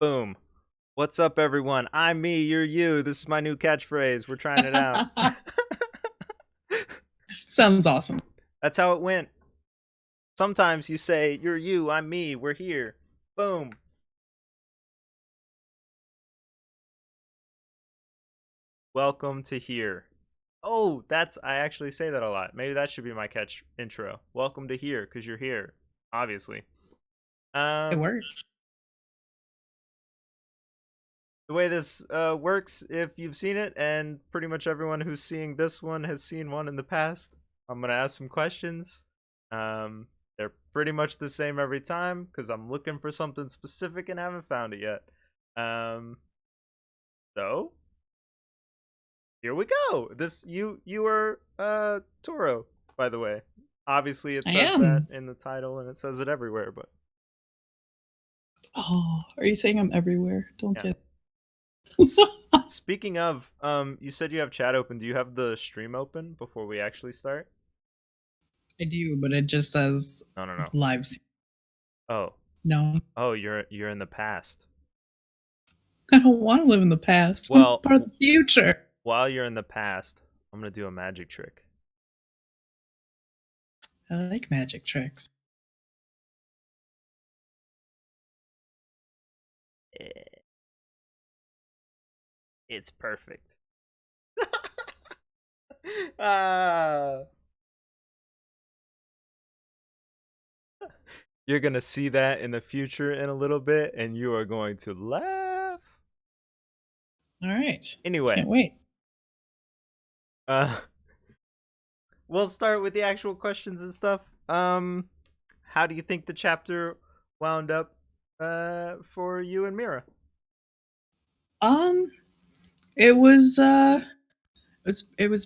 Boom. What's up, everyone? I'm me, you're you. This is my new catchphrase. We're trying it out. Sounds awesome. That's how it went. Sometimes you say, you're you, I'm me, we're here. Boom. Welcome to here. Oh, I actually say that a lot. Maybe that should be my catch intro. Welcome to here, because you're here, obviously. It works. The way this works, if you've seen it, and pretty much everyone who's seeing this one has seen one in the past, I'm going to ask some questions. They're pretty much the same every time because I'm looking for something specific and haven't found it yet. So here we go. You are Toro, by the way. Obviously it says that in the title and it says it everywhere, but oh, are you saying I'm everywhere? Don't say that. Speaking of, you said you have chat open. Do you have the stream open before we actually start? I do, but it just says no. live. Oh. No. Oh, you're in the past. I don't want to live in the past. Well, I'm part of the future. While you're in the past, I'm gonna do a magic trick. I like magic tricks. It's perfect. You're gonna see that in the future in a little bit, and you are going to laugh. All right. Anyway, can't wait. We'll start with the actual questions and stuff. How do you think the chapter wound up for you and Mira? It was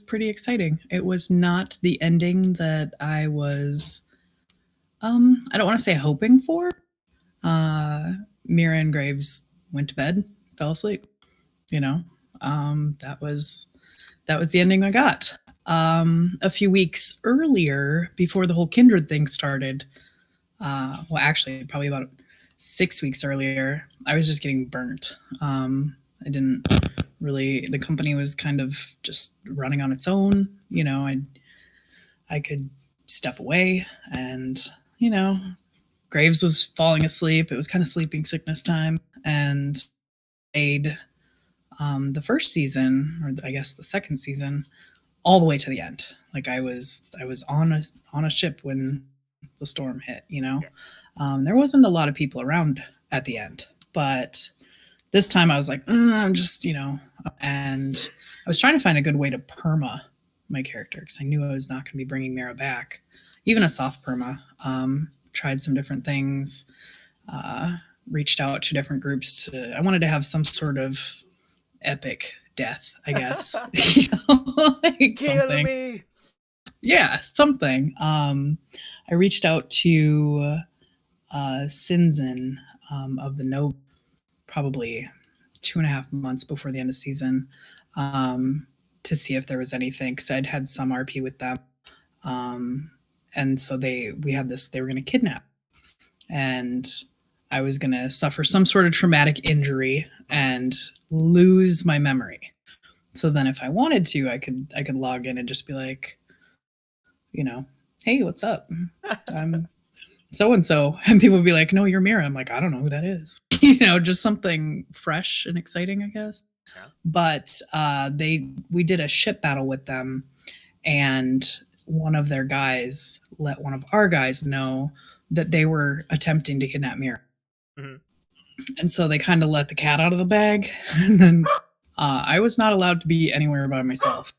pretty exciting. It was not the ending that I was I don't want to say hoping for. Mira and Graves went to bed, fell asleep. That was the ending I got. A few weeks earlier, before the whole Kindred thing started, well, actually, probably about 6 weeks earlier, I was just getting burnt. I didn't really. The company was kind of just running on its own. I could step away, and Graves was falling asleep. It was kind of sleeping sickness time, and made the first season, or I guess the second season, all the way to the end. Like I was on a ship when the storm hit. There wasn't a lot of people around at the end, but this time I was like, I'm just and I was trying to find a good way to perma my character because I knew I was not going to be bringing Mira back, even a soft perma. Tried some different things, reached out to different groups. I wanted to have some sort of epic death, I guess. Like Kill something. Me! Yeah, something. I reached out to Sinzen of the No, probably 2.5 months before the end of season, to see if there was anything, because I'd had some RP with them. And so they were going to kidnap, and I was going to suffer some sort of traumatic injury and lose my memory. So then if I wanted to, I could log in and just be like, hey, what's up? I'm so-and-so. And people would be like, no, you're Mira. I'm like, I don't know who that is. Just something fresh and exciting, I guess. Yeah. But we did a ship battle with them, and one of their guys let one of our guys know that they were attempting to kidnap Mira. Mm-hmm. And so they kind of let the cat out of the bag. And then I was not allowed to be anywhere by myself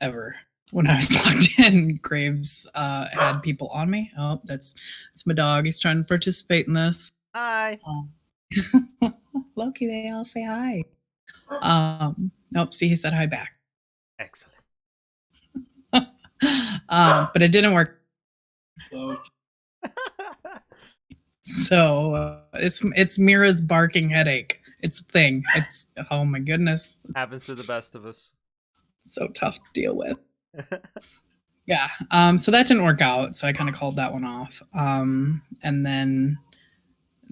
ever when I was locked in. Graves had people on me. Oh, that's my dog. He's trying to participate in this. Hi. Loki, they all say hi. Nope, see, he said hi back. Excellent. But it didn't work. So it's Mira's barking headache. It's a thing. It's, oh my goodness. Happens to the best of us. So tough to deal with. Yeah. So that didn't work out. So I kind of called that one off. And then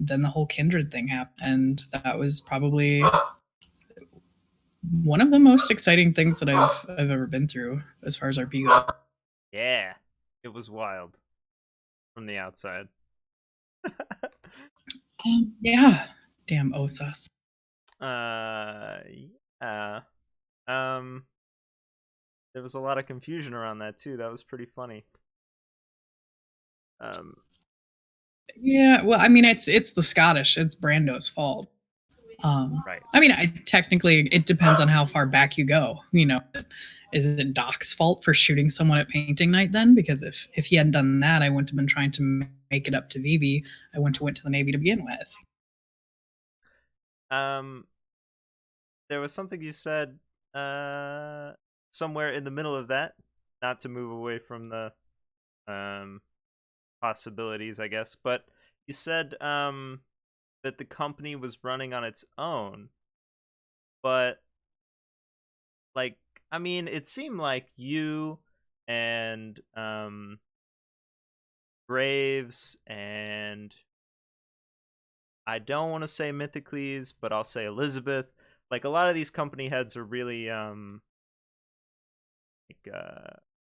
then the whole kindred thing happened, and that was probably one of the most exciting things that I've ever been through as far as RP goes. Yeah, it was wild from the outside. Yeah, damn OSAS. Yeah. Um, there was a lot of confusion around that too. That was pretty funny. Um, Yeah, well, I mean, it's the Scottish. It's Brando's fault. right. I mean, technically, it depends on how far back you go. You know, is it Doc's fault for shooting someone at painting night then? Because if he hadn't done that, I wouldn't have been trying to make it up to Vivi. I wouldn't have went to the Navy to begin with. Um, there was something you said somewhere in the middle of that, not to move away from the um possibilities, I guess, but you said that the company was running on its own, but like, I mean, it seemed like you and Graves and I don't want to say Mythocles, but I'll say Elizabeth. Like, a lot of these company heads are really like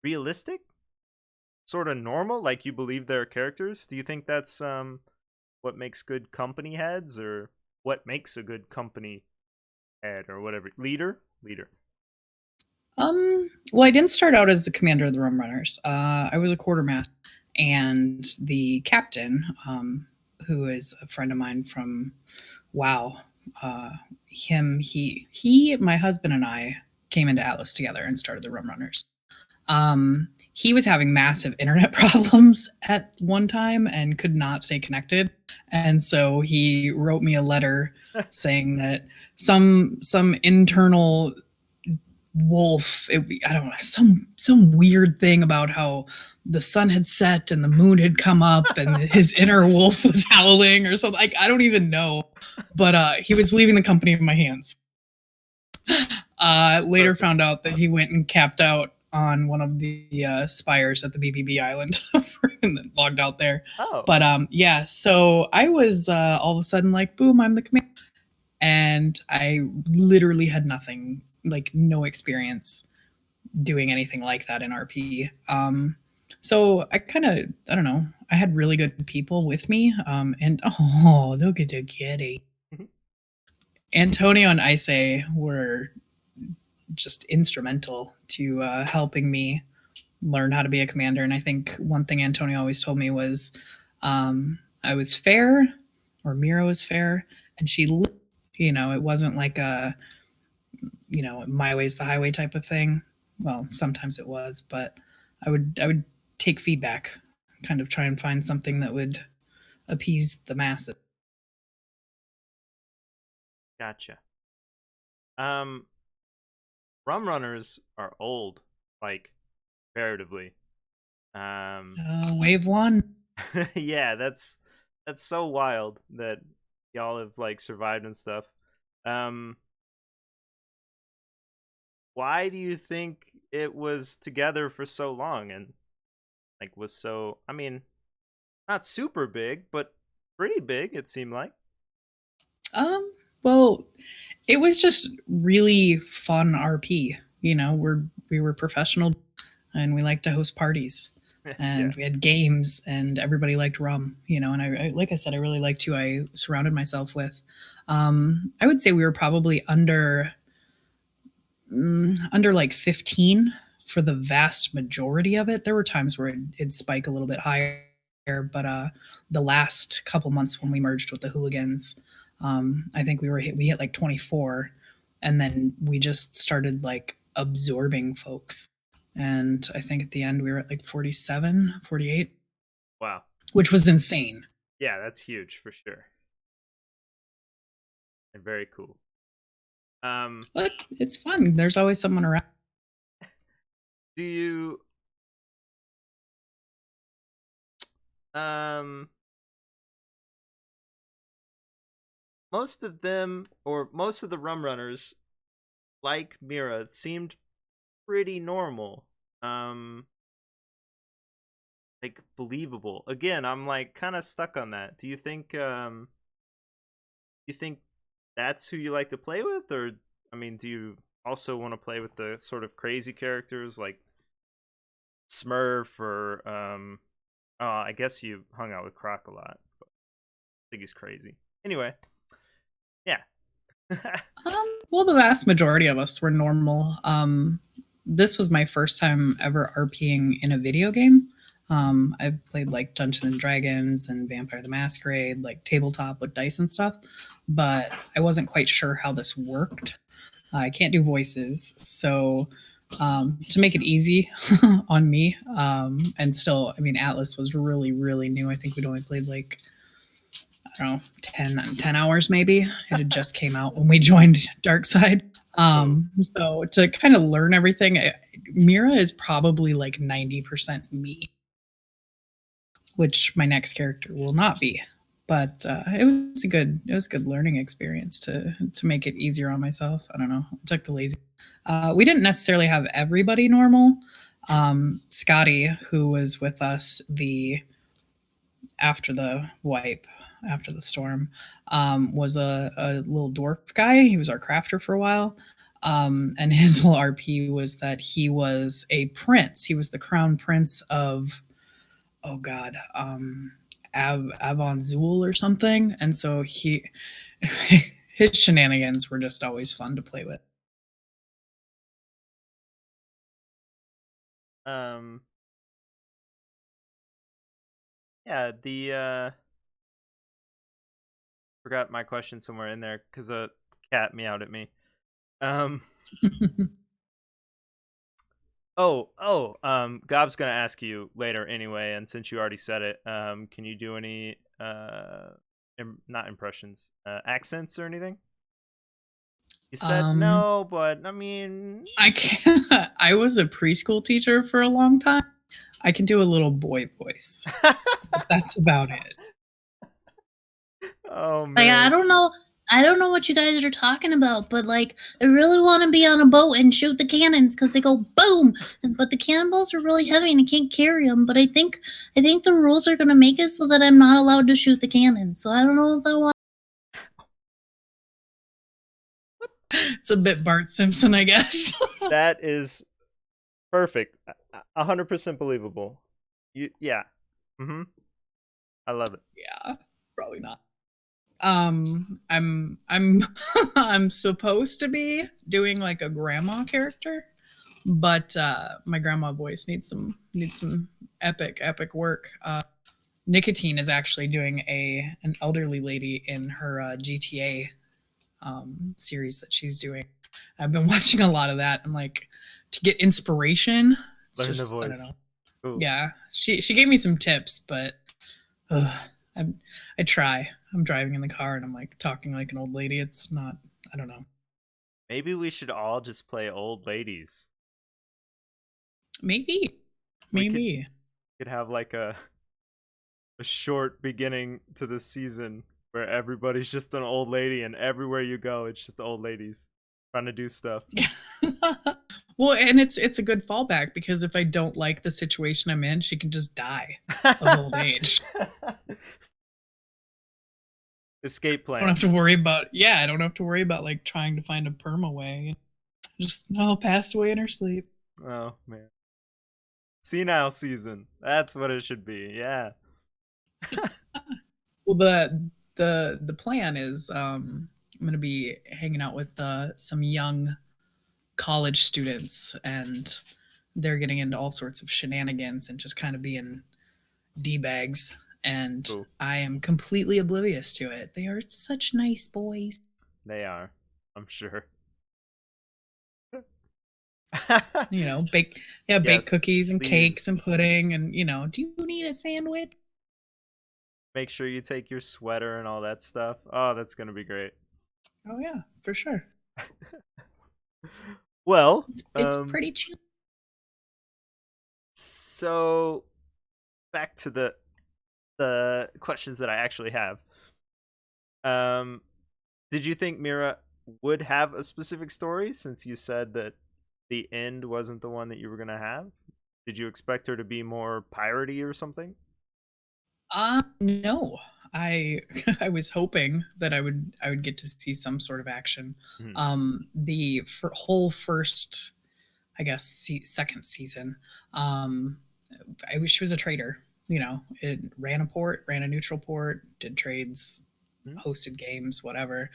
realistic, sort of normal, like you believe their characters. Do you think that's what makes good company heads, or what makes a good company head, or whatever? Leader. Well, I didn't start out as the commander of the Rum Runners. I was a quartermaster, and the captain, who is a friend of mine from WoW, my husband and I came into Atlas together and started the Rum Runners. He was having massive internet problems at one time and could not stay connected, and so he wrote me a letter saying that some internal wolf, I don't know, some weird thing about how the sun had set and the moon had come up and his inner wolf was howling or something. I don't even know, but he was leaving the company in my hands. Later Perfect. found out that he went and capped out on one of the spires at the BBB island and then logged out there. Oh. But yeah, so I was all of a sudden like, boom, I'm the commander. And I literally had nothing, like no experience doing anything like that in RP. So I kind of, I don't know, I had really good people with me. And oh, look at the kitty. Antonio and Ise were just instrumental to helping me learn how to be a commander. And I think one thing Antonio always told me was I was fair, or Mira was fair, and she, you know, it wasn't like a, you know, my way's the highway type of thing. Well, sometimes it was, but I would take feedback, kind of try and find something that would appease the masses. Gotcha. Um, Rum Runners are old, like comparatively. Um, Wave one. yeah, that's so wild that y'all have like survived and stuff. Um, why do you think it was together for so long and like was so? I mean, not super big, but pretty big. It seemed like. Well, it was just really fun RP. You know, we were professional and we liked to host parties Yeah. and we had games and everybody liked rum, you know, and I like I said, I really liked who I surrounded myself with. I would say we were probably under like 15 for the vast majority of it. There were times where it'd spike a little bit higher, but the last couple months when we merged with the hooligans, I think we hit like 24, and then we just started like absorbing folks. And I think at the end we were at like 47, 48, Wow. which was insane. Yeah, that's huge for sure. And very cool. But it's fun. There's always someone around. Do you um most of them, or most of the rum runners, like Mira, seemed pretty normal. Um like believable. Again, I'm like kind of stuck on that. Do you think that's who you like to play with, or I mean, do you also want to play with the sort of crazy characters like Smurf or I guess you hung out with Croc a lot. But I think he's crazy. Anyway, yeah. Well, the vast majority of us were normal. This was my first time ever RPing in a video game. I've played like Dungeons and Dragons and Vampire the Masquerade, like tabletop with dice and stuff, but I wasn't quite sure how this worked. I can't do voices, so to make it easy on me, and still, I mean, Atlas was really, really new. I think we'd only played like, I don't know, 10 hours maybe. It had just came out when we joined Darkside. So to kind of learn everything, Mira is probably like 90% me, which my next character will not be. But it was a good learning experience to make it easier on myself. I don't know. I took the lazy. We didn't necessarily have everybody normal. Scotty, who was with us the after the wipe, after the storm, was a little dwarf guy. He was our crafter for a while. And his little RP was that he was a prince. He was the crown prince of, oh God, Avon Zool or something. And so his shenanigans were just always fun to play with. um, yeah. The forgot my question somewhere in there because a cat meowed at me. Um. Gob's gonna ask you later anyway, and since you already said it, can you do any not impressions, accents or anything? You said no, but I mean, I can I was a preschool teacher for a long time. I can do a little boy voice. But that's about it. oh Like, I man, don't know. I don't know what you guys are talking about, but like, I really want to be on a boat and shoot the cannons because they go boom. But the cannonballs are really heavy and I can't carry them. But I think the rules are gonna make it so that I'm not allowed to shoot the cannons. So I don't know if I want. It's a bit Bart Simpson, I guess. that is perfect, 100% believable. Yeah, I love it. Yeah, probably not. I'm I'm supposed to be doing like a grandma character, but my grandma voice needs some epic work. Nicotine is actually doing an elderly lady in her GTA series that she's doing. I've been watching a lot of that. I'm like, to get inspiration. It's Learn the just, I don't voice. know. Cool. Yeah, she gave me some tips, but I try. I'm driving in the car and I'm like talking like an old lady. It's not. I don't know. Maybe we should all just play old ladies. Maybe. We Maybe. could have like a short beginning to the season where everybody's just an old lady, and everywhere you go, it's just old ladies trying to do stuff. Well, and it's a good fallback because if I don't like the situation I'm in, she can just die of old age. Escape I plan. don't have to worry about I don't have to worry about like trying to find a perma way. Just passed away in her sleep. Oh man. Senile season. That's what it should be. Yeah. Well, the plan is I'm gonna be hanging out with some young college students, and they're getting into all sorts of shenanigans and just kind of being d bags. And Cool. I am completely oblivious to it. They are such nice boys. They are, I'm sure. You know, bake Yes, cookies and cakes please. and pudding, and do you need a sandwich? Make sure you take your sweater and all that stuff. Oh, that's gonna be great. Oh yeah, for sure. Well, It's pretty chill. so back to the questions that I actually have. Did you think Mira would have a specific story, since you said that the end wasn't the one that you were gonna have? Did you expect her to be more piratey or something? No. I I was hoping that I would get to see some sort of action. Mhm. The whole first, I guess, second season, I wish she was a trader. You know, it ran a port, ran a neutral port, did trades, Mhm. hosted games, whatever.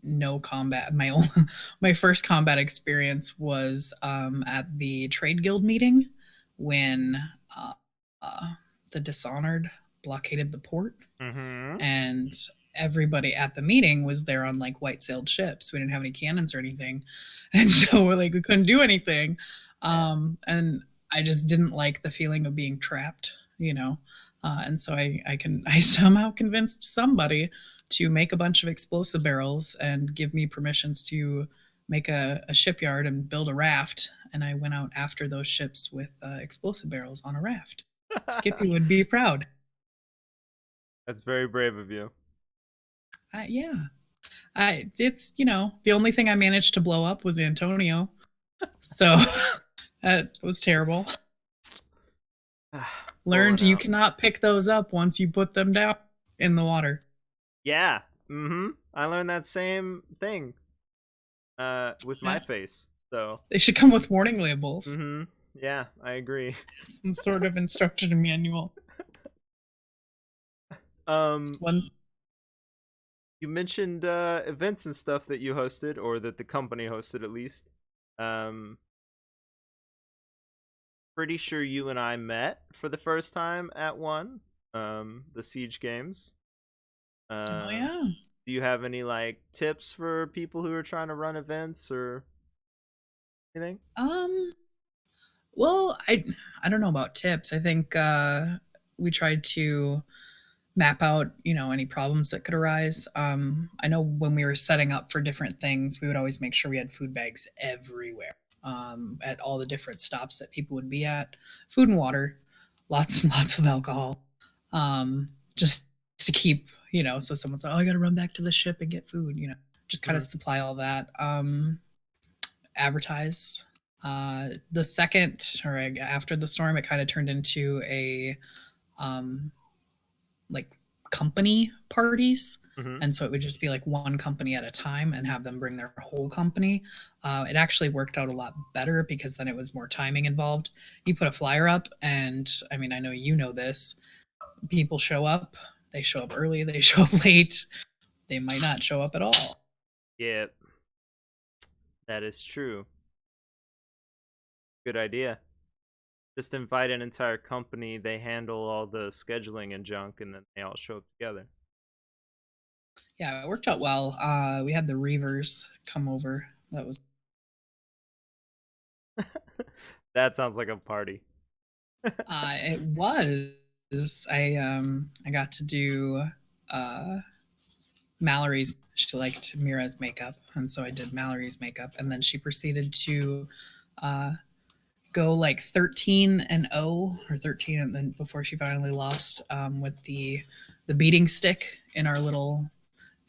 No combat. My first combat experience was at the trade guild meeting when uh, uh, the Dishonored blockaded the port, Mhm. and everybody at the meeting was there on like white sailed ships. We didn't have any cannons or anything, and so we're like we couldn't do anything. Yeah. And I just didn't like the feeling of being trapped, you know. And so I somehow convinced somebody to make a bunch of explosive barrels and give me permissions to make a shipyard and build a raft. And I went out after those ships with explosive barrels on a raft. Skippy would be proud. That's very brave of you. Yeah. It's, you know, the only thing I managed to blow up was Antonio. So that was terrible. Learned Pulling you out. cannot pick those up once you put them down in the water. Yeah. I learned that same thing with my Yeah. face. So They should come with warning labels, yeah, I agree. some sort of instruction manual. One, You mentioned events and stuff that you hosted, or that the company hosted at least. Um Pretty sure you and I met for the first time at one. The Siege Games. oh Uh yeah. do you have any like tips for people who are trying to run events or anything? Um, well, I don't know about tips. I think we tried to map out, you know, any problems that could arise. I know when we were setting up for different things, we would always make sure we had food bags everywhere, at all the different stops that people would be at. Food and water, lots and lots of alcohol, just to keep, you know, so someone's like, oh, I got to run back to the ship and get food, you know, just kind of Mhm. supply all that. Advertise. The second or after the storm, it kind of turned into a um, like company parties. Mhm. And so it would just be like one company at a time and have them bring their whole company. It actually worked out a lot better because then it was more timing involved. You put a flyer up, and I mean, I know you know this. People show up, they show up early, they show up late, they might not show up at all. Yeah, that is true. Good idea. Just invite an entire company, they handle all the scheduling and junk, and then they all show up together. Yeah, it worked out well. We had the Reavers come over. That was That sounds like a party. it was. I got to do uh Mallory's. She liked Mira's makeup, and so I did Mallory's makeup, and then she proceeded to uh go like 13-0 or 13, and then before she finally lost with the beating stick in our little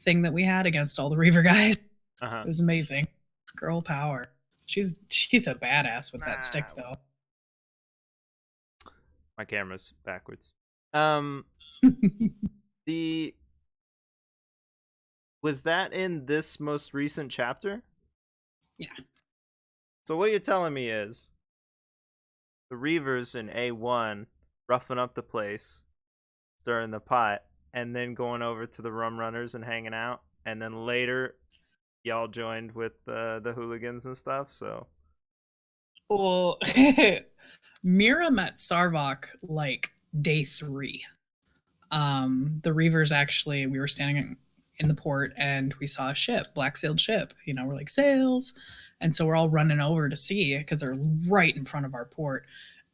thing that we had against all the Reaver guys. Uh-huh. It was amazing. Girl power. She's a badass with that stick though. My camera's backwards. The Was that in this most recent chapter? Yeah. So what you're telling me is the Reavers in A1 roughing up the place, stirring the pot, and then going over to the Rum Runners and hanging out, and then later y'all joined with the hooligans and stuff. So Well, Mira met Sarvok like day 3. The Reavers actually, we were standing in the port and we saw a ship, black sailed ship. You know, we're like sails, and so we're all running over to see because they're right in front of our port,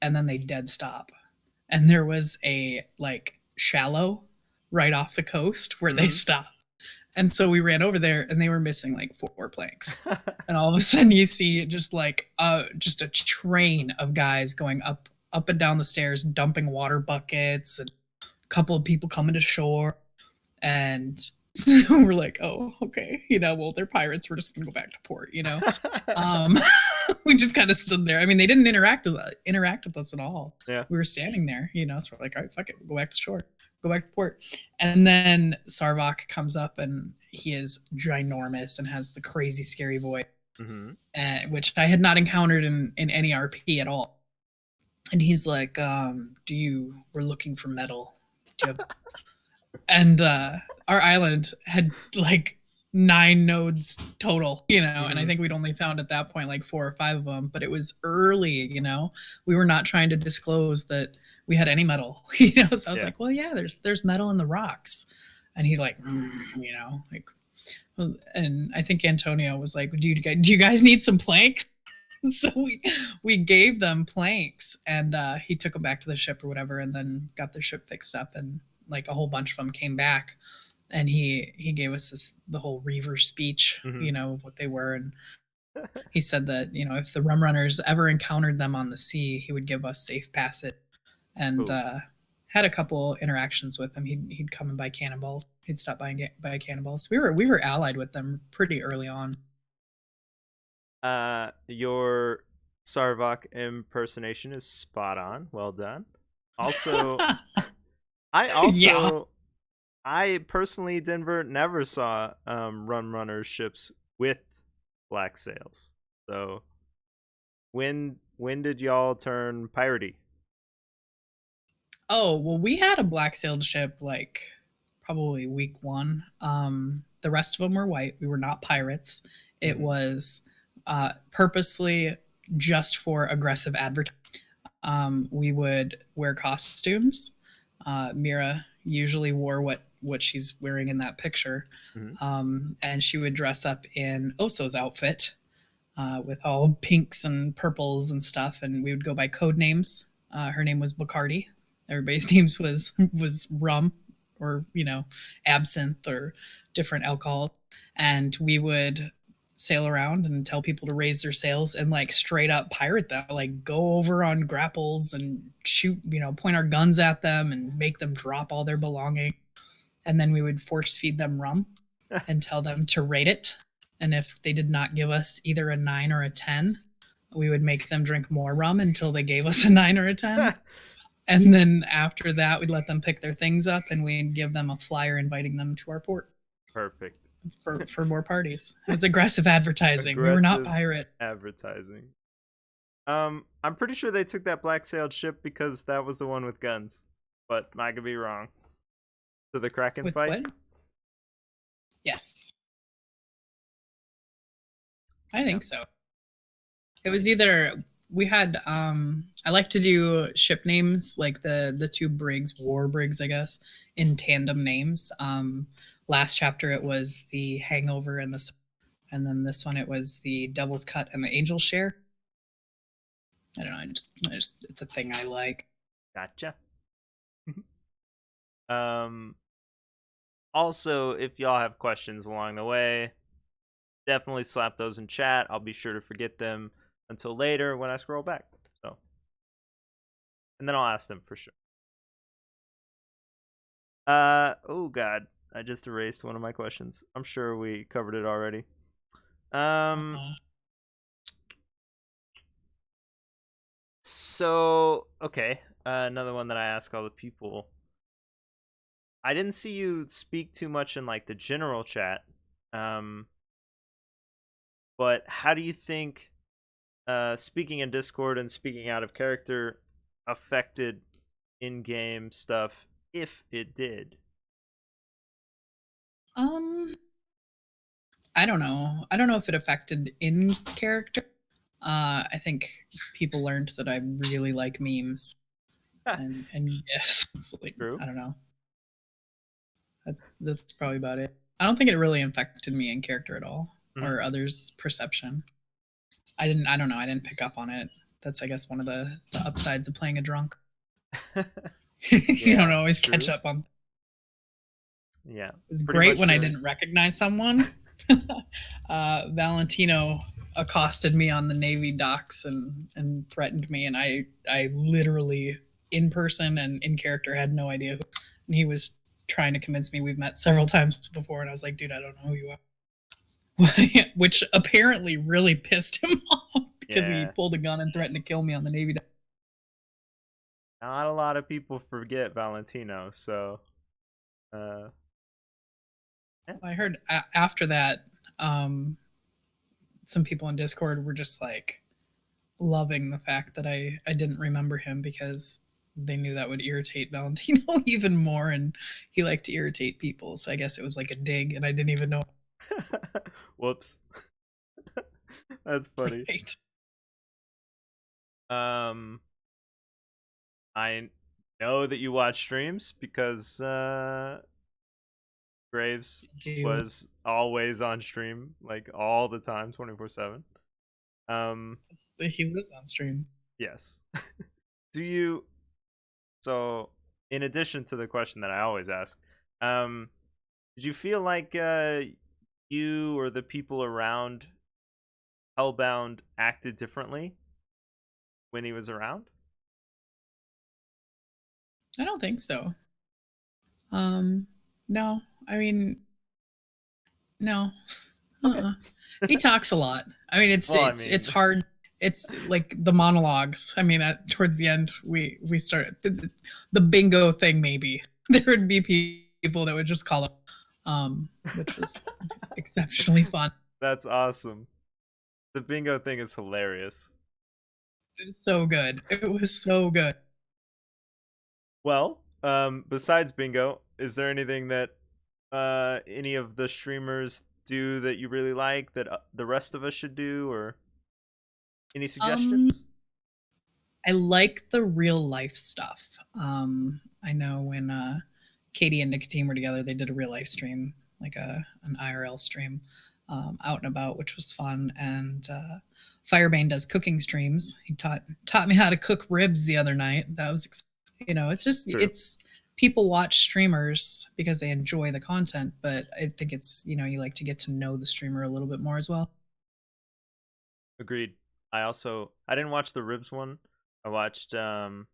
and then they dead stop, and there was a like shallow right off the coast where they Mhm. stopped, and so we ran over there and they were missing like 4 planks. And all of a sudden you see just a train of guys going up and down the stairs dumping water buckets, and a couple of people coming to shore, and we're like, oh, okay, you know, well, they're pirates, we're just gonna go back to port, you know. um We just kind of stood there. I mean, they didn't interact with us at all. Yeah. We were standing there, so we're like, all right, fuck it, we'll go back to shore, go back to port. And then Sarvok comes up, and he is ginormous and has the crazy scary voice, which I had not encountered in any RP at all. And he's like, we're looking for metal. And our island had like 9 nodes total, and I think we'd only found at that point like 4 or 5 of them, but it was early, we were not trying to disclose that we had any metal, so I was like, well, yeah, there's metal in the rocks. And he like, and I think Antonio was like, do you guys need some planks? So we gave them planks, and he took them back to the ship or whatever, and then got the ship fixed up, and like a whole bunch of them came back, and he gave us the whole Reaver speech, what they were, and he said that if the rum runners ever encountered them on the sea, he would give us safe passage, and had a couple interactions with them. He'd come and buy cannonballs. He'd stop by and buy cannonballs. We were allied with them pretty early on. Your Sarvok impersonation is spot on. Well done. Also, I personally, Denver, never saw rum runner ships with black sails. So when did y'all turn piratey? Oh, well, we had a black sailed ship like probably week 1. The rest of them were white. We were not pirates. It was purposely just for aggressive advertising. We would wear costumes. Mira usually wore what she's wearing in that picture, and she would dress up in Oso's outfit with all pinks and purples and stuff, and we would go by code names. Her name was Bacardi. Everybody's names was rum or absinthe or different alcohol, and we would sail around and tell people to raise their sails and like straight up pirate them, like go over on grapples and shoot, point our guns at them and make them drop all their belongings. And then we would force feed them rum and tell them to rate it. And if they did not give us either a 9 or a 10, we would make them drink more rum until they gave us a 9 or a 10. And then after that, we'd let them pick their things up, and we'd give them a flyer inviting them to our port. Perfect. For more parties. It was aggressive advertising. We were not pirate advertising. I'm pretty sure they took that black sailed ship because that was the one with guns, but I could be wrong. So the Kraken with fight? What? Yes, I think so. It was either we had I like to do ship names like the 2 brigs, war brigs, I guess, in tandem names. Last chapter it was the Hangover and then this one it was the Devil's Cut and the Angel's Share. I don't know, I just it's a thing I like. Gotcha. Also, if y'all have questions along the way, definitely slap those in chat. I'll be sure to forget them until later when I scroll back. So, and then I'll ask them for sure. Oh god. I just erased one of my questions. I'm sure we covered it already. So, okay. Another one that I ask all the people. I didn't see you speak too much in like the general chat. But how do you think speaking in Discord and speaking out of character affected in-game stuff, if it did? I don't know. I don't know if it affected in character. I think people learned that I really like memes, and yes, it's like, True. I don't know. That's probably about it. I don't think it really affected me in character at all, or others' perception. I don't know. I didn't pick up on it. That's, I guess, one of the upsides of playing a drunk. You don't always catch up on. Yeah, it was great when I didn't recognize someone. Valentino accosted me on the Navy docks and threatened me, and I literally in person and in character had no idea who, and he was trying to convince me we've met several times before, and I was like, dude, I don't know who you are. Which apparently really pissed him off because he Yeah. pulled a gun and threatened to kill me on the Navy. Not a lot of people forget Valentino, so I heard after that, some people in Discord were just like loving the fact that I didn't remember him because they knew that would irritate Valentino even more, and he liked to irritate people. So I guess it was like a dig, and I didn't even know. whoops. That's funny. Right. I know that you watch streams because Graves was always on stream, like all the time, 24/7. He lives on stream. Yes. Do you? So, in addition to the question that I always ask, did you feel like you or the people around Hellbound acted differently when he was around? I don't think so. No. I mean, no. Okay. He talks a lot. I mean, it's hard. It's like the monologues. I mean, towards the end, we started the bingo thing. Maybe there would be people that would just call him, which was exceptionally fun. That's awesome. The bingo thing is hilarious. It was so good. It was so good. Well, besides bingo, is there anything that any of the streamers do that you really like that the rest of us should do, or any suggestions? I like the real life stuff. I know when Katie and Nicotine were together, they did a real life stream, like an IRL stream, out and about, which was fun. And Firebane does cooking streams. He taught me how to cook ribs the other night. That was, it's just True. It's people watch streamers because they enjoy the content, but I think it's you like to get to know the streamer a little bit more as well. Agreed. I didn't watch the ribs one. I watched what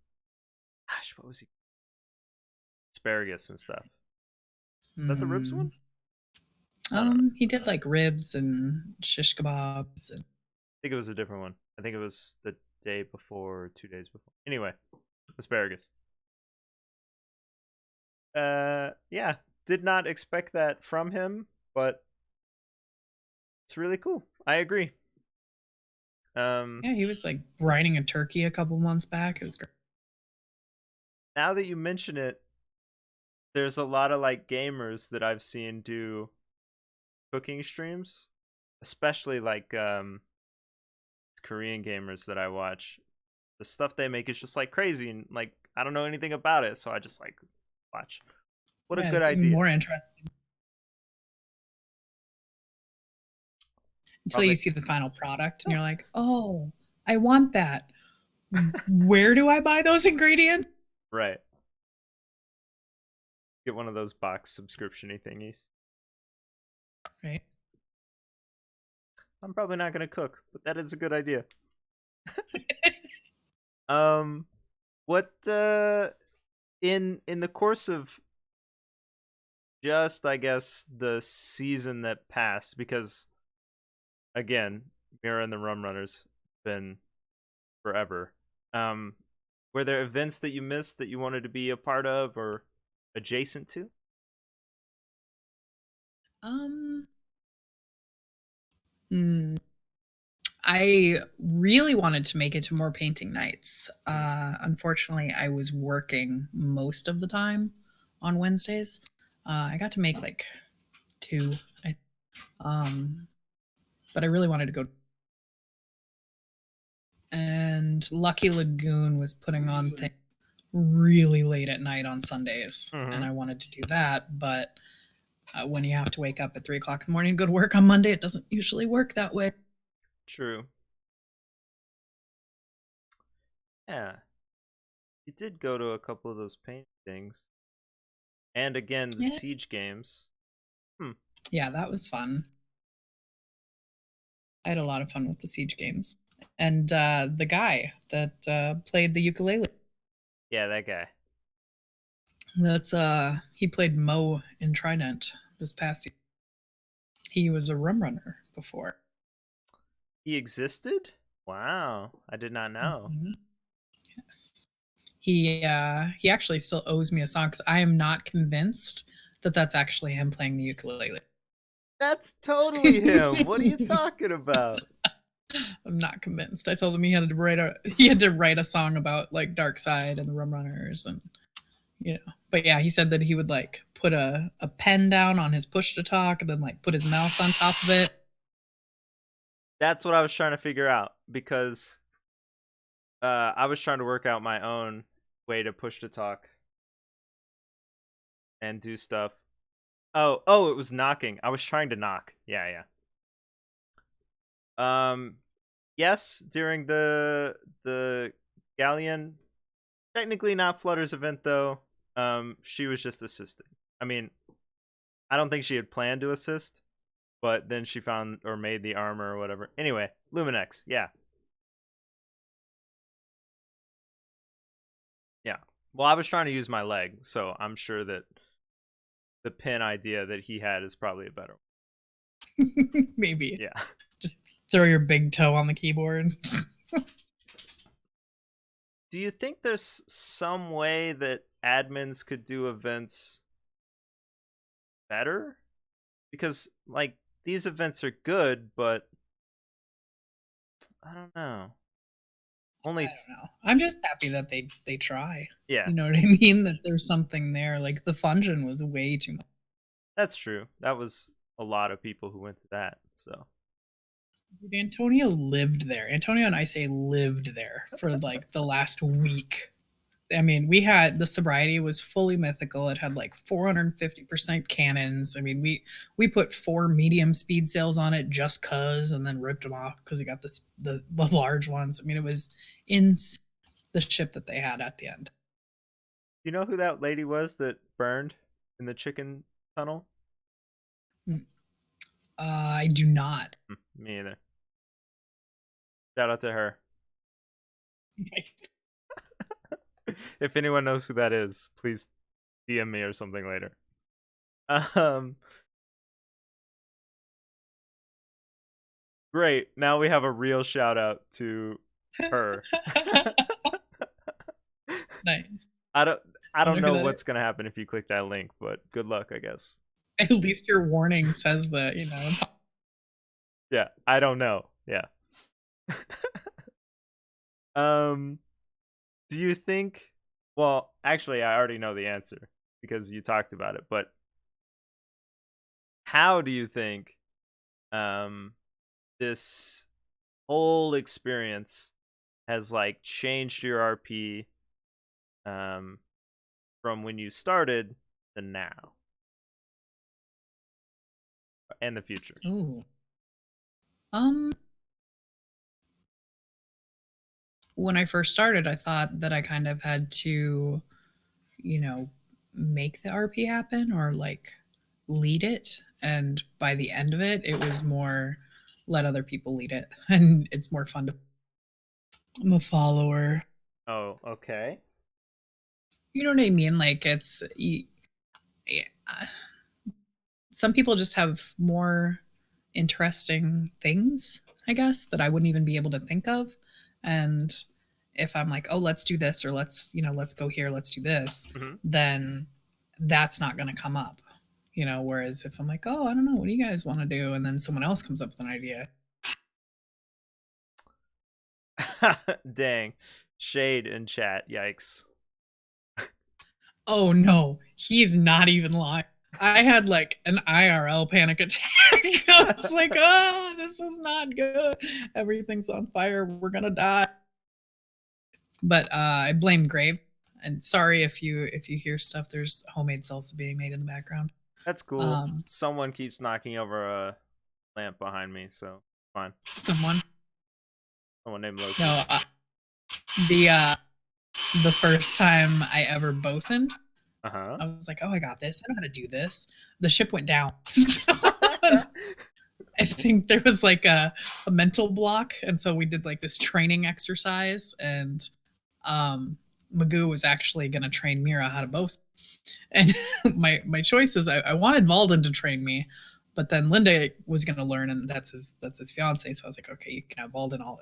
was he? Asparagus and stuff. Is that the ribs one? He did like ribs and shish kebabs. I think it was a different one. I think it was the day before, or 2 days before. Anyway, asparagus. Yeah, did not expect that from him, but it's really cool. I agree. Yeah, he was like brining a turkey a couple months back. It was great. Now that you mention it, there's a lot of like gamers that I've seen do cooking streams, especially like Korean gamers that I watch. The stuff they make is just like crazy, and like I don't know anything about it, so I just like watch. What a good idea. More interesting. Until you see the final product and you're like, oh, I want that. Where do I buy those ingredients? Right. Get one of those box subscription-y thingies. Right. I'm probably not going to cook, but that is a good idea. What in the course of just, I guess, the season that passed, because again, Mira and the Rum Runners been forever. Were there events that you missed that you wanted to be a part of or adjacent to? I really wanted to make it to more painting nights. Unfortunately, I was working most of the time on Wednesdays. I got to make like 2. But I really wanted to go. And Lucky Lagoon was putting on things really late at night on Sundays, and I wanted to do that. But when you have to wake up at 3 o'clock in the morning and go to work on Monday, it doesn't usually work that way. True. Yeah. You did go to a couple of those paint things. And again, the Siege games. Yeah, that was fun. I had a lot of fun with the Siege games. And the guy that played the ukulele. Yeah, that guy. That's he played Mo in Trident this past season. He was a rum runner before. He existed? Wow, I did not know. Mhm. Yes. He actually still owes me a song because I am not convinced that that's actually him playing the ukulele. That's totally him. What are you talking about? I'm not convinced. I told him he had to write a song about like Darkseid and the Rum Runners and But yeah, he said that he would like put a pen down on his push to talk and then like put his mouse on top of it. That's what I was trying to figure out because I was trying to work out my own way to push to talk and do stuff. Oh, it was knocking. I was trying to knock. Yeah. Yes, during the Galleon, technically not Flutter's event though. She was just assisting. I mean, I don't think she had planned to assist, but then she found or made the armor or whatever. Anyway, Luminex, yeah. Yeah. Well, I was trying to use my leg, so I'm sure that the pin idea that he had is probably a better one. Maybe. Yeah. Just throw your big toe on the keyboard. Do you think there's some way that admins could do events better? Because like these events are good, but I don't know. I don't know. I'm just happy that they try. Yeah. You know what I mean? That there's something there. Like the Fungeon was way too much. That's true. That was a lot of people who went to that. So Antonio lived there. Antonio and I say lived there for like the last week. I mean, we had the sobriety was fully mythical. It had like 450% cannons. I mean, we put 4 medium speed sails on it just cause, and then ripped them off because we got the large ones. I mean, it was in the ship that they had at the end. you know who that lady was that burned in the chicken tunnel? I do not. Me either. Shout out to her. If anyone knows who that is, please DM me or something later. Great. Now we have a real shout out to her. Nice. I don't know who what's is. gonna happen if you click that link, but good luck, I guess. At least your warning says that, Yeah, I don't know. Yeah. Do you think, well, actually I already know the answer because you talked about it, but how do you think this whole experience has like changed your RP from when you started to now and the future? Ooh. When I first started, I thought that I kind of had to, make the RP happen or like lead it. And by the end of it, it was more let other people lead it. And it's more fun to. I'm a follower. Oh, okay. You know what I mean? Like some people just have more interesting things, I guess, that I wouldn't even be able to think of. And if I'm like, oh, let's do this, or let's go here, let's do this, then that's not going to come up. Whereas if I'm like, oh, I don't know, what do you guys want to do? And then someone else comes up with an idea. Dang. Shade in chat. Yikes. Oh no, he's not even lying. I had like an IRL panic attack. I was like, oh, this is not good. Everything's on fire. We're going to die. But I blame Grave. And sorry if you hear stuff. There's homemade salsa being made in the background. That's cool. Someone keeps knocking over a lamp behind me, so fine. Someone named Loki. No, the first time I ever bosuned, I was like, oh, I got this. I know how to do this. The ship went down. I think there was like a mental block. And so we did like this training exercise. And Magoo was actually going to train Mira how to bosun. And my choice is I wanted Valden to train me. But then Linda was gonna learn, and that's his fiance. So I was like, okay, you can have Alden. All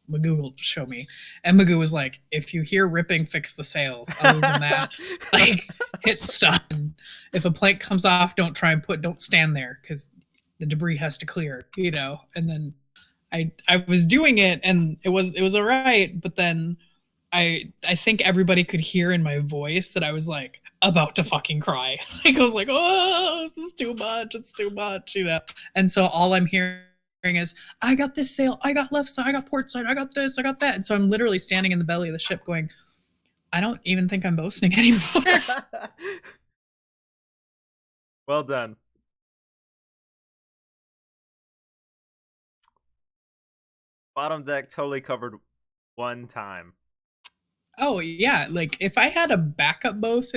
Magoo will show me. And Magoo was like, if you hear ripping, fix the sails. Other than that, like hit stop. And if a plank comes off, don't stand there because the debris has to clear. And then I was doing it, and it was all right. But then I think everybody could hear in my voice that I was like about to fucking cry. Like I was like, oh, this is too much. It's too much. And so all I'm hearing is, I got this sail, I got left side, I got port side, I got this, I got that. And so I'm literally standing in the belly of the ship going, I don't even think I'm boasting anymore. Well done. Bottom deck totally covered one time. Oh yeah, like if I had a backup boast,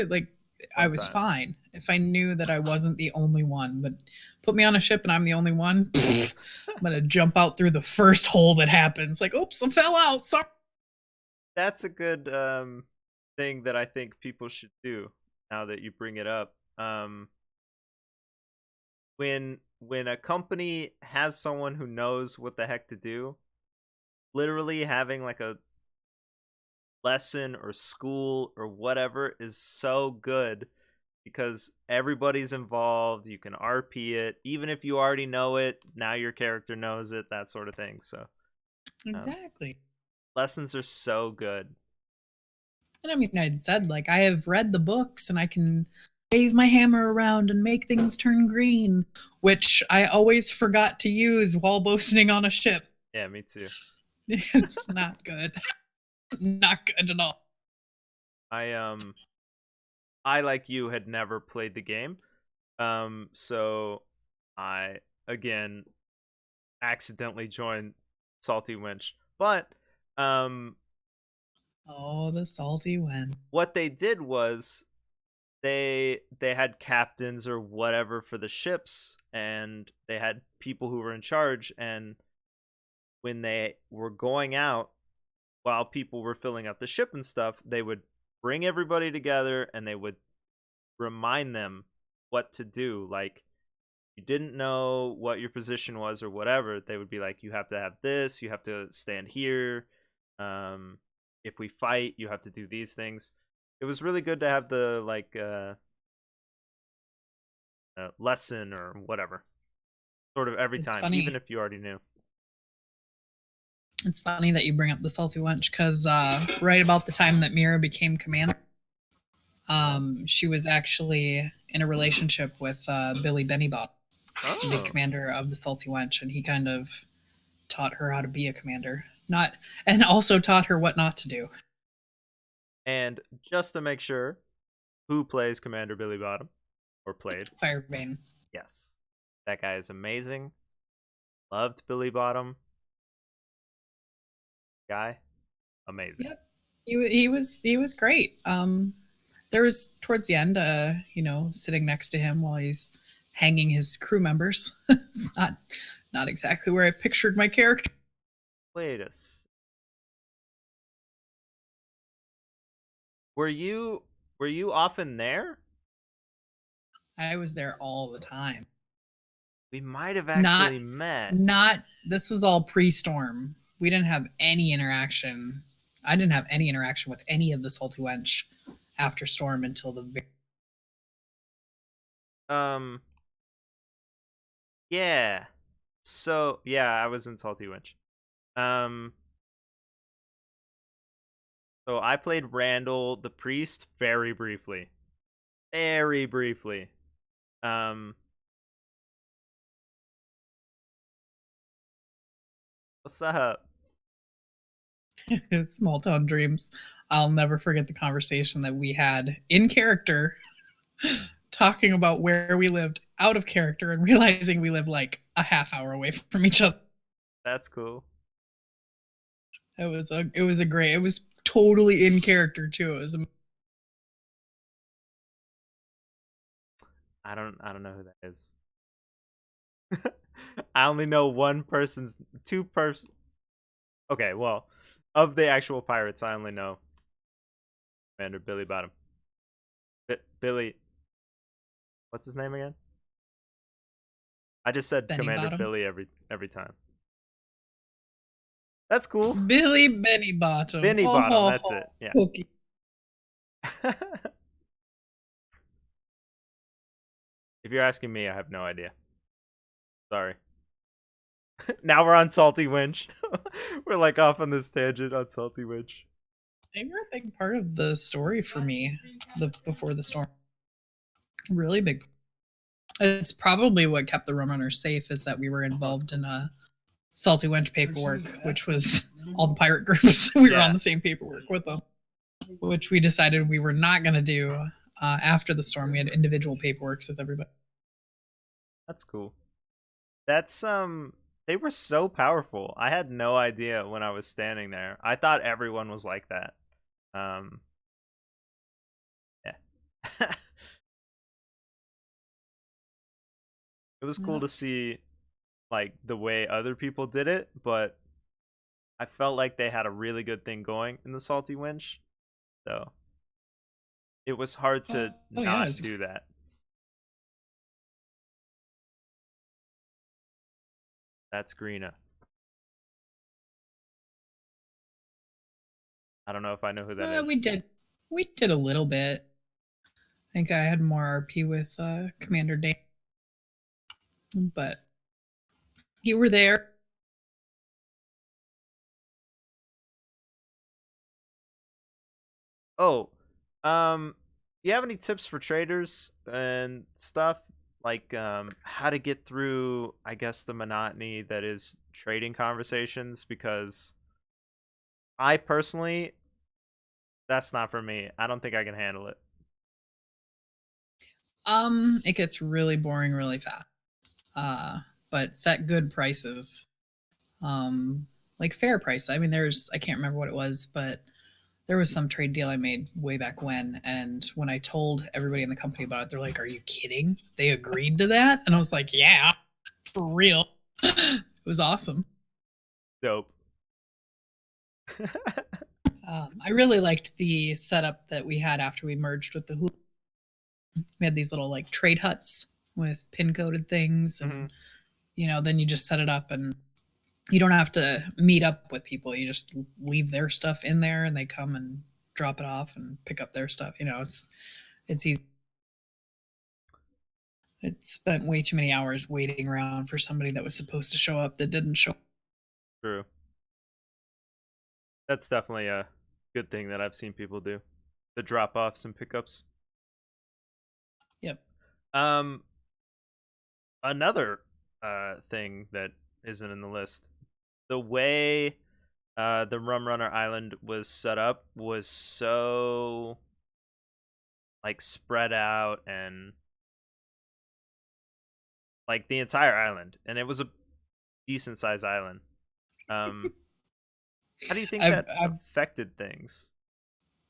I was time. fine. If I knew that I wasn't the only one, but put me on a ship and I'm the only one, I'm gonna jump out through the first hole that happens. Like, oops, I fell out. Sorry. That's a good thing that I think people should do now that you bring it up. When a company has someone who knows what the heck to do, literally having like a lesson or school or whatever is so good because everybody's involved. You can RP it, even if you already know it. Now your character knows it, that sort of thing. So exactly, lessons are so good. And I mean, I said like I have read the books and I can wave my hammer around and make things turn green, which I always forgot to use while boasting on a ship. Yeah, me too. It's not good. Not good at all. I like you had never played the game. So I again accidentally joined Salty Winch. But oh, the Salty Winch. What they did was they had captains or whatever for the ships, and they had people who were in charge, and when they were going out while people were filling up the ship and stuff, they would bring everybody together and they would remind them what to do. Like, you didn't know what your position was or whatever, they would be like, you have to have this, you have to stand here, if we fight you have to do these things. It was really good to have the like lesson or whatever sort of every time, funny. even if you already knew. It's funny that you bring up the Salty Wench because right about the time that Mira became commander, she was actually in a relationship with Billy Bennybot, the commander of the Salty Wench, and he kind of taught her how to be a commander, and also taught her what not to do. And just to make sure, who plays Commander Billy Bottom? Or played? Firebane. Yes. That guy is amazing. Loved Billy Bottom. Guy, amazing. Yep. He was great. There was towards the end, sitting next to him while he's hanging his crew members. It's not exactly where I pictured my character. Wait a Were you often there? I was there all the time. We might have actually met. This was all pre-storm. We didn't have any interaction. I didn't have any interaction with any of the Salty Wench after storm until the yeah. So yeah, I was in Salty Winch. So I played Randall the priest very briefly. Very briefly. What's up? Small Town Dreams. I'll never forget the conversation that we had in character talking about where we lived out of character and realizing we live like a half hour away from each other. That's cool. It was totally in character too. It was I don't know who that is. I only know two person. Okay, well, of the actual pirates, I only know Commander Billy Bottom. Billy, what's his name again? I just said Benny Commander Bottom. Billy every time. That's cool. Billy Benny Bottom. Benny Oh, Bottom, ho, that's ho. it. Yeah. Cookie. If you're asking me, I have no idea. Sorry. Now we're on Salty Winch. We're like off on this tangent on Salty Winch. They were a big part of the story for me. Before the storm, really big. It's probably what kept the Rum Runners safe, is that we were involved in a Salty Wench paperwork, which was all the pirate groups. We were on the same paperwork with them, which we decided we were not going to do after the storm. We had individual paperworks with everybody. That's cool. That's they were so powerful. I had no idea when I was standing there. I thought everyone was like that. Yeah. It was cool to see like the way other people did it, but I felt like they had a really good thing going in the Salty Winch. So it was hard to not do that. That's Greena. I don't know if I know who that is. We did a little bit. I think I had more RP with Commander Dan, but you were there. Oh, you have any tips for traders and stuff? Like how to get through, I guess, the monotony that is trading conversations? Because I personally, that's not for me. I don't think I can handle it. It gets really boring really fast. But set good prices. Like fair price. I mean, I can't remember what it was, but there was some trade deal I made way back when, and when I told everybody in the company about it, they're like, "Are you kidding?" They agreed to that, and I was like, "Yeah, for real." It was awesome. Dope. I really liked the setup that we had after we merged with the Hulu. We had these little like trade huts with pin coded things, and then you just set it up, and you don't have to meet up with people. You just leave their stuff in there, and they come and drop it off and pick up their stuff. It's easy. It spent way too many hours waiting around for somebody that was supposed to show up that didn't show up. True. That's definitely a good thing that I've seen people do. The drop-offs and pickups. Yep. Another thing that isn't in the list. The way the Rum Runner Island was set up was so like spread out, and like the entire island, and it was a decent sized island. How do you think that affected things?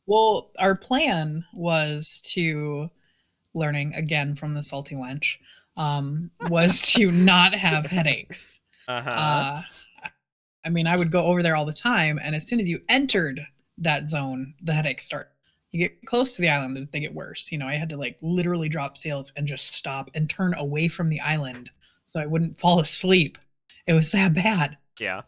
Well, our plan was to, learning again from the Salty Wench, was to not have headaches. I mean, I would go over there all the time, and as soon as you entered that zone, the headaches start. You get close to the island, they get worse. I had to like literally drop sails and just stop and turn away from the island so I wouldn't fall asleep. It was that bad. Yeah.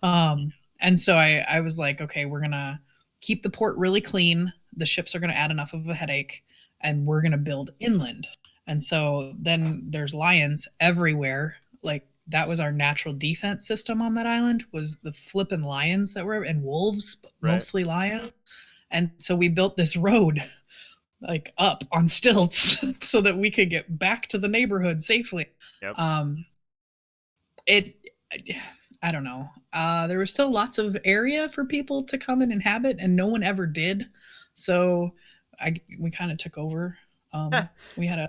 And so I was like, okay, we're gonna keep the port really clean. The ships are gonna add enough of a headache, and we're gonna build inland. And so then there's lions everywhere. Like that was our natural defense system on that island, was the flipping lions that were, and wolves, but mostly lions. And so we built this road like up on stilts so that we could get back to the neighborhood safely. Yep. I don't know. There was still lots of area for people to come and inhabit, and no one ever did. So we kind of took over. We had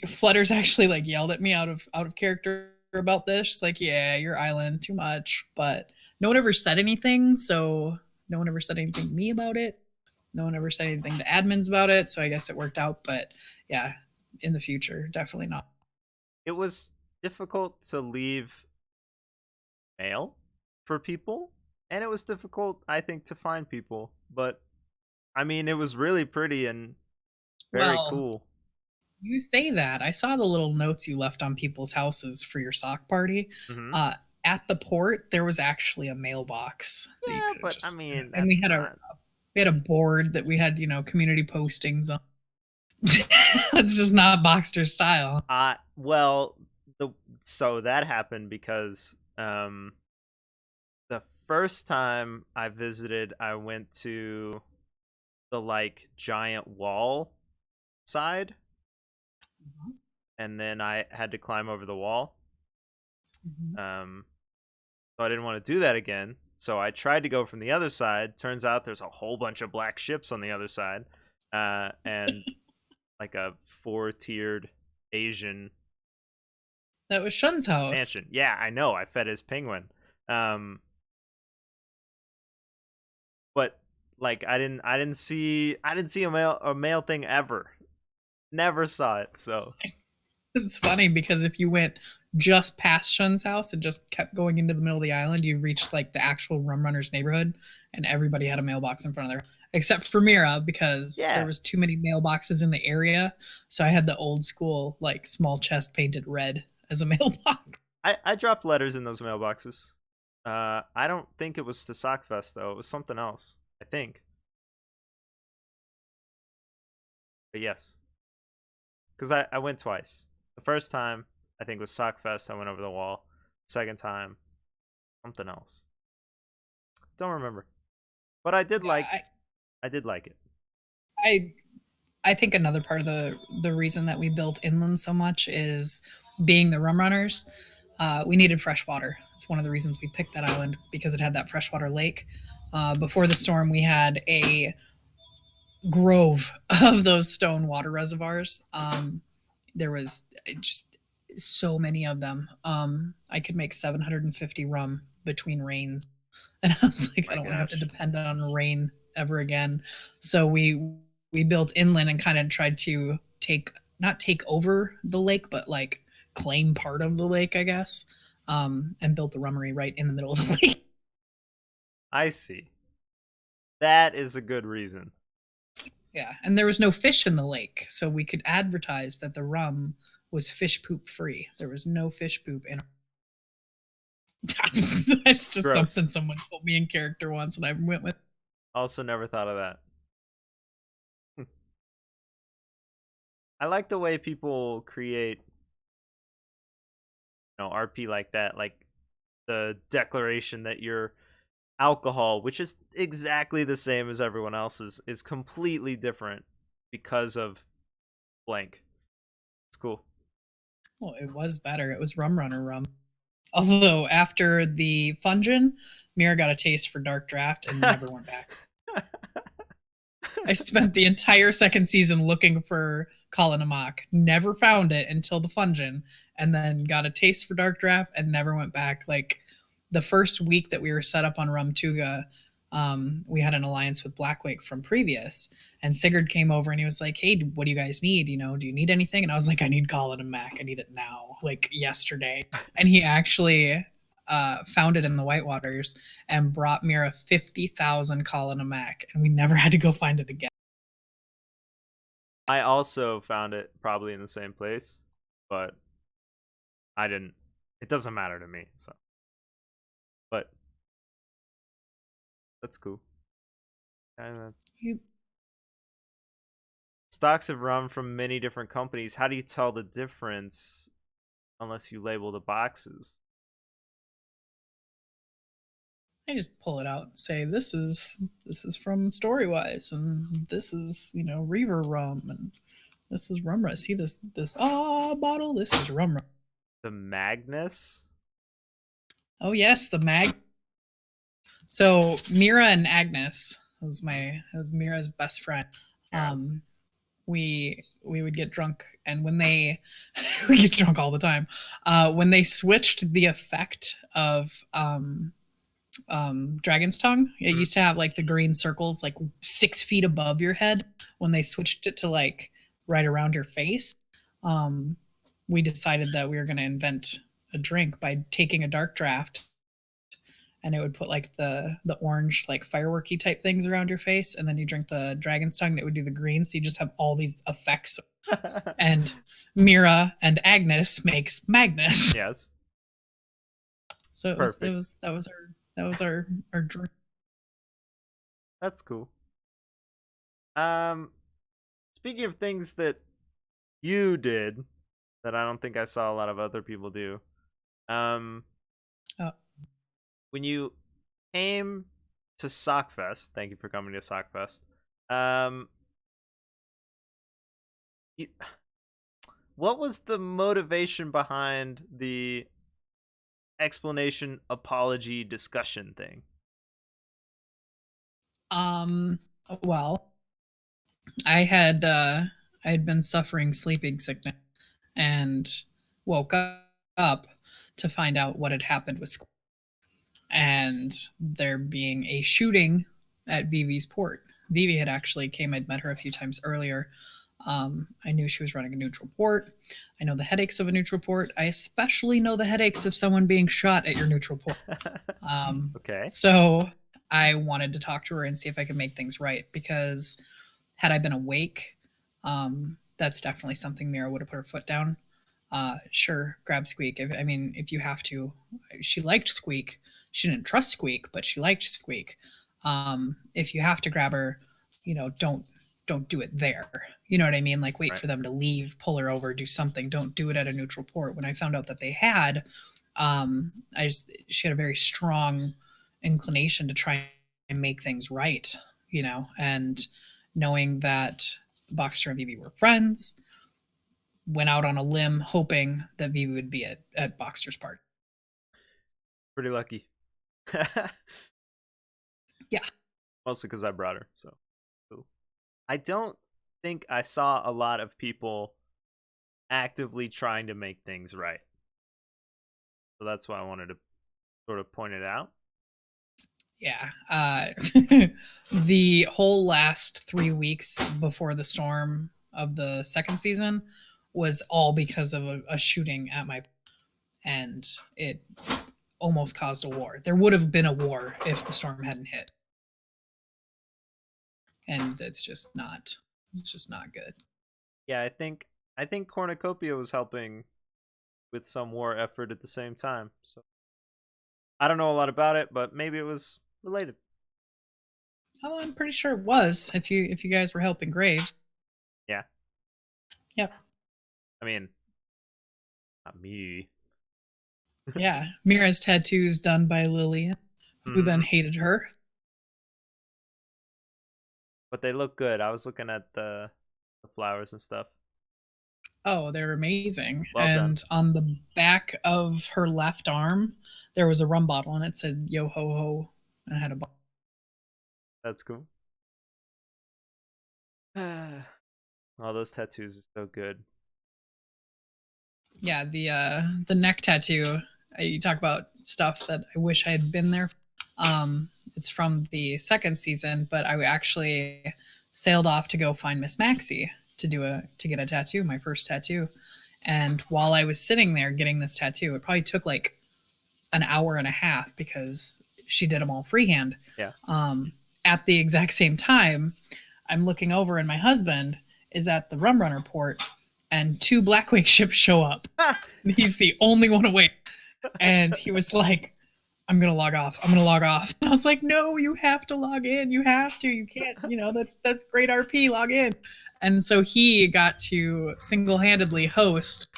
Flutters actually like yelled at me out of character about this. She's like, "Yeah, your island too much," but no one ever said anything. So no one ever said anything to me about it. No one ever said anything to admins about it. So I guess it worked out. But yeah, in the future, definitely not. It was difficult to leave mail for people, and it was difficult, I think, to find people. But I mean, it was really pretty and very cool. You say that. I saw the little notes you left on people's houses for your sock party. Hmm. At the port, there was actually a mailbox that you Yeah, could have but I just, mean, and we that's had a not. we had a board that we had, community postings on. It's just not Boxster style. Well, the so that happened because the first time I visited, I went to the like giant wall side, and then I had to climb over the wall. Mhm. So I didn't want to do that again. So I tried to go from the other side. Turns out there's a whole bunch of black ships on the other side, and like a 4-tiered Asian That was Shun's house. mansion. Yeah, I know. I fed his penguin. But like I didn't see a male thing ever. Never saw it. So It's funny because if you went just past Shun's house and just kept going into the middle of the island, you reached like the actual Rum Runners neighborhood, and everybody had a mailbox in front of their, except for Mira because there yeah, was too many mailboxes in the area. So I had the old school like small chest painted red as a mailbox. I dropped letters in those mailboxes. I don't think it was to Sockfest though. It was something else. I think. But yes, because I went twice. The first time I think was Sockfest. I went over the wall. Second time, something else. Don't remember. But Yeah, I did like it. I I think another part of the reason that we built inland so much is being the Rum Runners. We needed fresh water. It's one of the reasons we picked that island because it had that freshwater lake. Before the storm, we had a grove of those stone water reservoirs. There was just so many of them. I could make 750 rum between rains, and I was like, I My don't want to have to gosh. depend on rain ever again. So we built inland and kind of tried to take not take over the lake, but like claim part of the lake, I guess. And built the rummery right in the middle of the lake. I see. That is a good reason. Yeah, and there was no fish in the lake, so we could advertise that the rum was fish poop free. There was no fish poop in. That's just Gross. something someone told me in character once, and I went with. Also never thought of that. I like the way people create, RP like that, like the declaration that your alcohol, which is exactly the same as everyone else's, is completely different because of blank. It's cool. Well, it was better. It was Rum Runner rum. Although after the Fungin, Mira got a taste for Dark Draft and never went back. I spent the entire second season looking for Colin Amok, never found it until the Fungin, and then got a taste for Dark Draft and never went back. Like the first week that we were set up on Rumtuga, we had an alliance with Blackwake from previous, and Sigurd came over and he was like, "Hey, what do you guys need? Do you need anything?" And I was like, "I need Colin and Mac. I need it now, like yesterday." And he actually found it in the Whitewaters and brought Mira 50,000 Colin and Mac, and we never had to go find it again. I also found it probably in the same place, but I didn't. It doesn't matter to me. So, but that's cool. And that's You, stocks of rum from many different companies. How do you tell the difference unless you label the boxes? I just pull it out and say, this is from Storywise, and this is Reaver rum, and this is rum. See this bottle. This is rum. The Magnus? Oh yes, the mag. So Mira and Agnes was Mira's best friend. Yes. We would get drunk, and when they we get drunk all the time. When they switched the effect of Dragon's Tongue, it used to have like the green circles like 6 feet above your head. When they switched it to like right around your face, we decided that we were going to invent a drink by taking a dark draft, and it would put like the orange like fireworky type things around your face, and then you drink the Dragon's Tongue, and it would do the green. So you just have all these effects And Mira and Agnes makes Magnus. Yes. So Perfect. that was our dream. That's cool. Speaking of things that you did that I don't think I saw a lot of other people do. Um, Oh. when you came to Sockfest, thank you for coming to Sockfest. Um, you, what was the motivation behind the explanation, apology, discussion thing? Well, I had been suffering sleeping sickness and woke up to find out what had happened with school and there being a shooting at Vivi's port. Vivi had actually came. I'd met her a few times earlier. I knew she was running a neutral port. I know the headaches of a neutral port. I especially know the headaches of someone being shot at your neutral port. Okay. So I wanted to talk to her and see if I could make things right because had I been awake, that's definitely something Mira would have put her foot down. Sure, grab Squeak. I mean, if you have to. She liked Squeak. She didn't trust Squeak, but she liked Squeak. If you have to grab her, don't do it there. You know what I mean? Like wait Right. for them to leave, pull her over, do something. Don't do it at a neutral port. When I found out that they had, she had a very strong inclination to try and make things right, and knowing that Boxer and Vivi were friends, went out on a limb hoping that Vivi would be at Boxer's party. Pretty lucky. Yeah. Mostly because I brought her, so cool. I don't think I saw a lot of people actively trying to make things right. So that's why I wanted to sort of point it out. Yeah. The whole last 3 weeks before the storm of the second season was all because of a shooting at my, and it almost caused a war. There would have been a war if the storm hadn't hit. And it's just not good. Yeah, I think Cornucopia was helping with some war effort at the same time. So I don't know a lot about it, but maybe it was related. Oh, I'm pretty sure it was. If you guys were helping Graves. Yeah. Yep. I mean, not me. Yeah. Mira's tattoos done by Lillian, who then hated her. But they look good. I was looking at the flowers and stuff. Oh, they're amazing. Well and done. on the back of her left arm, there was a rum bottle and it said yo ho ho and it had a bottle. That's cool. All those tattoos are so good. Yeah, the neck tattoo. You talk about stuff that I wish I had been there. It's from the second season, but I actually sailed off to go find Miss Maxie to get a tattoo, my first tattoo. And while I was sitting there getting this tattoo, it probably took like an hour and a half because she did them all freehand. Yeah. At the exact same time, I'm looking over and my husband is at the Rum Runner port and 2 Blackwing ships show up. He's the only one awake. And he was like, I'm gonna log off. I'm gonna log off. And I was like, no, you have to log in. You have to. You can't, that's great RP, log in. And so he got to single-handedly host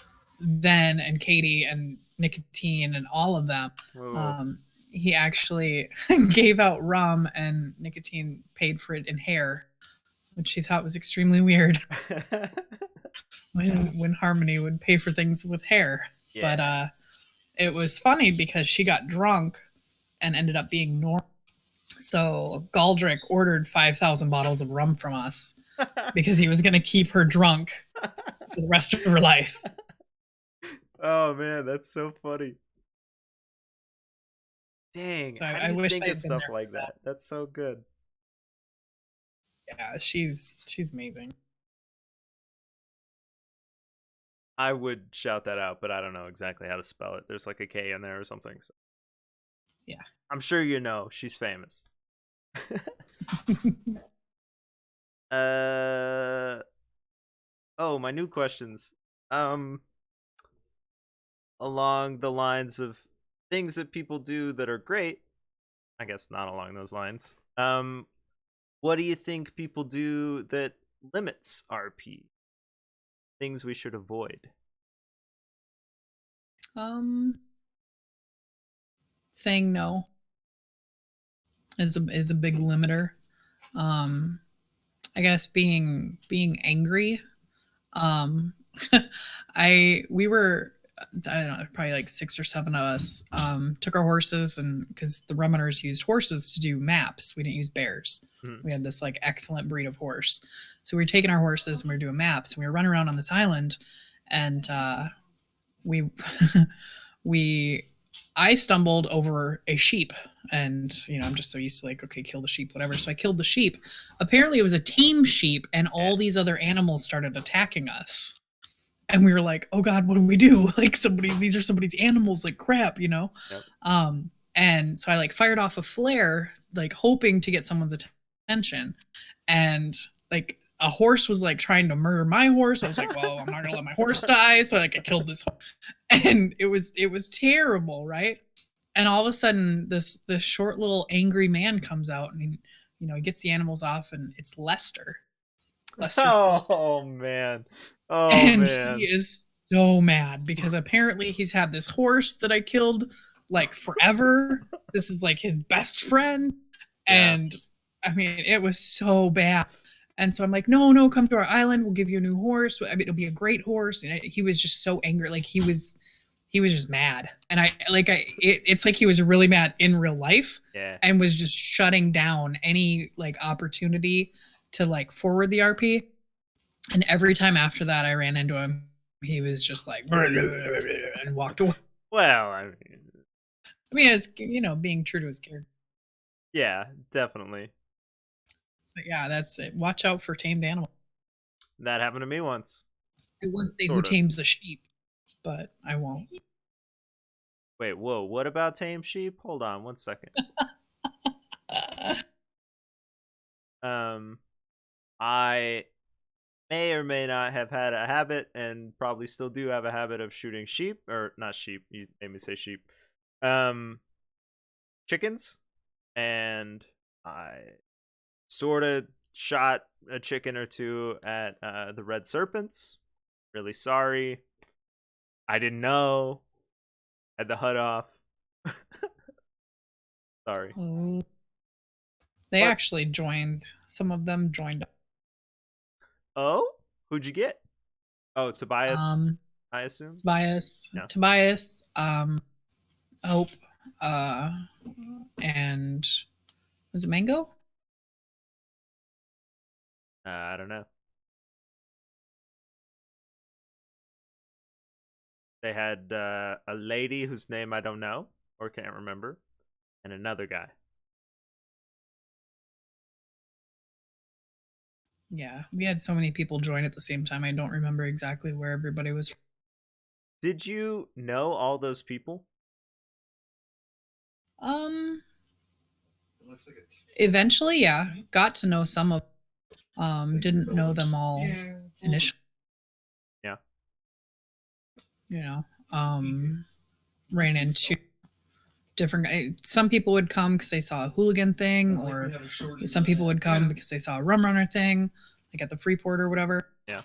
Ven and Katie and Nicotine and all of them. He actually gave out rum and Nicotine paid for it in hair, which he thought was extremely weird. when Harmony would pay for things with hair. Yeah. But it was funny because she got drunk and ended up being normal. So Galdrick ordered 5,000 bottles of rum from us because he was going to keep her drunk for the rest of her life. Oh man, that's so funny. Dang, so I wish think of stuff like that. That's so good. Yeah, she's amazing. I would shout that out, but I don't know exactly how to spell it. There's like a K in there or something. So. Yeah. I'm sure you know. She's famous. Oh, So my new questions, along the lines of things that people do that are great. I guess not along those lines. What do you think people do that limits RP? Things we should avoid. Saying no is a big limiter. I guess being angry. We were, I don't know, probably like 6 or 7 of us took our horses, and because the Remners used horses to do maps, we didn't use bears. We had this like excellent breed of horse, so we were taking our horses and we were doing maps, and we were running around on this island, and I stumbled over a sheep, and I'm just so used to like, okay, kill the sheep, whatever. So I killed the sheep. Apparently it was a tame sheep, and all these other animals started attacking us. And we were like, oh God, what do we do? Like these are somebody's animals, like crap, Yep. And so I like fired off a flare, like hoping to get someone's attention. And like a horse was like trying to murder my horse. I was like, well, I'm not gonna let my horse die. So like I killed this horse. And it was terrible, right? And all of a sudden this short little angry man comes out, and he gets the animals off, and it's Lester. Oh man. Oh and man. He is so mad because apparently he's had this horse that I killed like forever. This is like his best friend. And I mean, it was so bad. And so I'm like, no, come to our island. We'll give you a new horse. I mean, it'll be a great horse. And he was just so angry. Like he was just mad. And it's like he was really mad in real life. And was just shutting down any like opportunity to like forward the RP. And every time after that I ran into him, he was just like and walked away. Well, I mean, it's being true to his character. Yeah, definitely. But yeah, that's it. Watch out for tamed animals. That happened to me once. I would say who tames the sheep, but I won't. Wait, whoa, what about tame sheep? Hold on 1 second. I may or may not have had a habit, and probably still do have a habit, of shooting sheep, or not sheep, you made me say sheep, chickens. And I sort of shot a chicken or two at the red serpents. Really sorry, I didn't know. Had the HUD off. Sorry. They actually joined. Some of them joined. Oh, who'd you get? Oh, Tobias. I assume. Tobias. Yeah. Tobias. Hope. And was it Mango? I don't know. They had a lady whose name I don't know or can't remember, and another guy. Yeah, we had so many people join at the same time. I don't remember exactly where everybody was. Did you know all those people? It looks like eventually, yeah. Got to know some of didn't know them all initially. Yeah. Ran into different, some people would come because they saw a hooligan thing, or some people would come because they saw a rum runner thing, like at the Freeport or whatever. Yeah.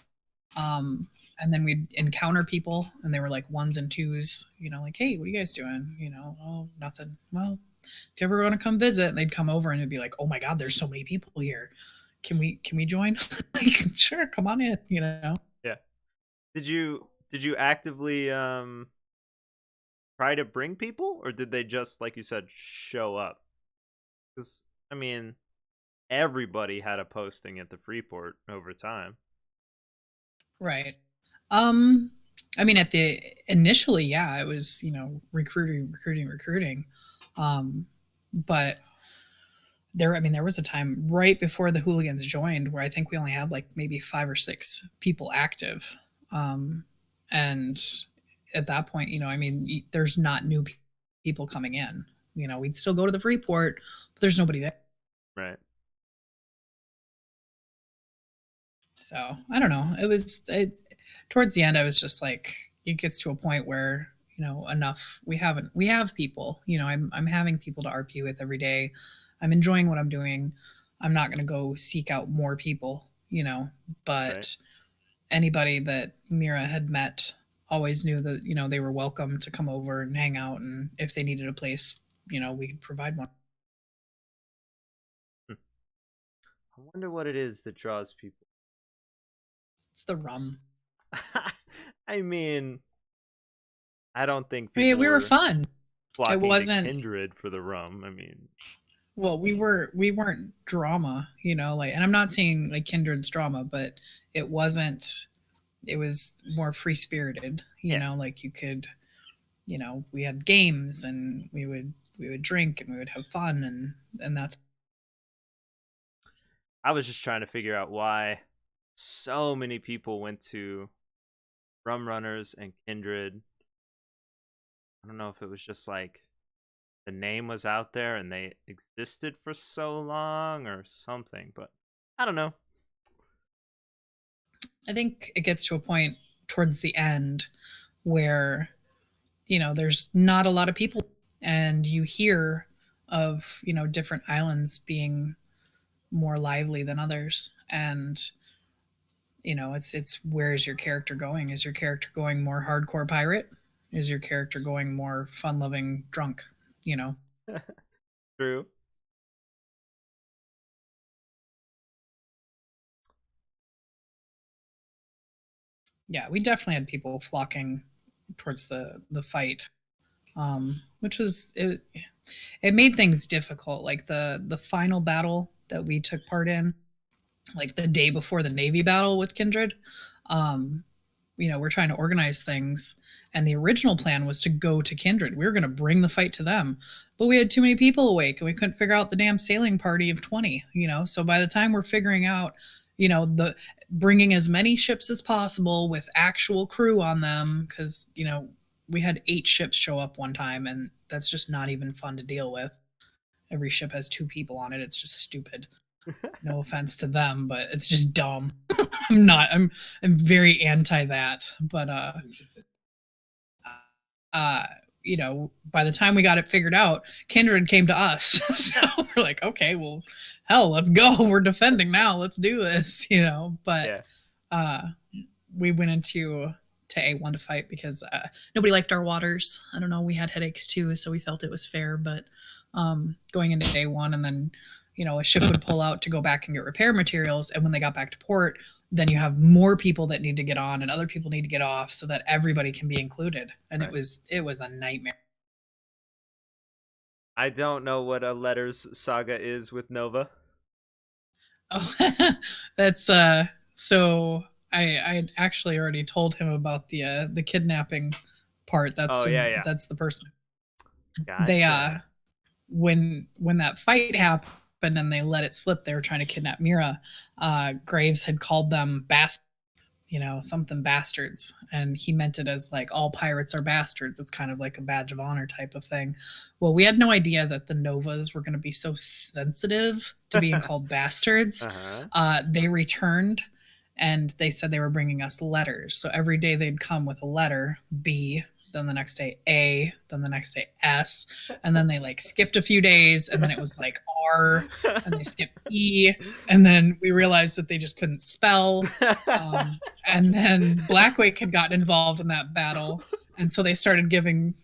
And then we'd encounter people, and they were like ones and twos, like, hey, what are you guys doing? Oh, nothing. Well, if you ever want to come visit, and they'd come over, and it'd be like, oh my God, there's so many people here. Can we join? Like, sure, come on in. Yeah. Did you actively try to bring people, or did they just, like you said, show up? Because I mean, everybody had a posting at the Freeport over time. Right. I mean, initially, yeah, it was, recruiting. But there was a time right before the hooligans joined where I think we only had like maybe 5 or 6 people active. And at that point, there's not new people coming in. We'd still go to the Freeport, but there's nobody there. Right. So I don't know. Towards the end, I was just like, it gets to a point where enough. We have people. I'm having people to RP with every day. I'm enjoying what I'm doing. I'm not going to go seek out more people. But Right. anybody that Mira had met always knew that they were welcome to come over and hang out, and if they needed a place, we could provide one. I wonder what it is that draws people. It's the rum. I mean, I don't think I mean, people we were were fun. It flocking to wasn't. Kindred for the rum. I mean, Well, we weren't drama, like, and I'm not saying like Kindred's drama, but it wasn't. It was more free spirited, Yeah. like you could, we had games and we would drink and we would have fun, and that's. I was just trying to figure out why so many people went to Rum Runners and Kindred. I don't know if it was just like the name was out there and they existed for so long or something, but I don't know. I think it gets to a point towards the end where there's not a lot of people, and you hear of different islands being more lively than others, and it's where's your character going? Is your character going more hardcore pirate? Is your character going more fun loving drunk? True. Yeah, we definitely had people flocking towards the fight, which was it made things difficult. Like the final battle that we took part in, like the day before the Navy battle with Kindred, um, we're trying to organize things, and the original plan was to go to Kindred. We were going to bring the fight to them, but we had too many people awake and we couldn't figure out the damn sailing party of 20. So by the time we're figuring out the bringing as many ships as possible with actual crew on them, because we had 8 ships show up one time, and that's just not even fun to deal with. Every ship has 2 people on it. It's just stupid. No offense to them, but it's just dumb. I'm very anti that. But by the time we got it figured out, Kindred came to us. So we're like, okay, well, hell, let's go. We're defending now. Let's do this, But we went into A1 to fight because nobody liked our waters. I don't know. We had headaches too, so we felt it was fair. But going into A1, and then a ship would pull out to go back and get repair materials, and when they got back to port, then you have more people that need to get on and other people need to get off so that everybody can be included. And right. it was a nightmare. I don't know what a letters saga is with Nova. Oh, that's so I actually already told him about the kidnapping part. That's yeah. That's the person. Gotcha. They when that fight happened and they let it slip, they were trying to kidnap Mira. Graves had called them something bastards, and he meant it as like all pirates are bastards. It's kind of like a badge of honor type of thing. Well, we had no idea that the Novas were going to be so sensitive to being called bastards. They returned and they said they were bringing us letters. So every day they'd come with a letter, B, then the next day A, then the next day S, and then they like skipped a few days, and then it was like R, and they skipped E, and then we realized that they just couldn't spell. And then Blackwake had gotten involved in that battle, and so they started giving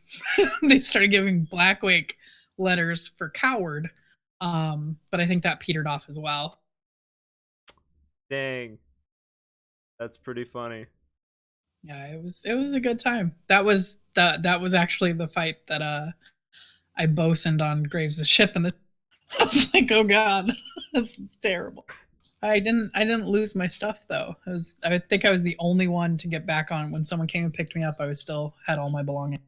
Blackwake letters for coward. But I think that petered off as well. Dang, that's pretty funny. Yeah, it was a good time. That was actually the fight that I bosuned on Graves' ship, and I was like, oh god, this is terrible. I didn't lose my stuff though. I think I was the only one to get back on. When someone came and picked me up, I was still had all my belongings.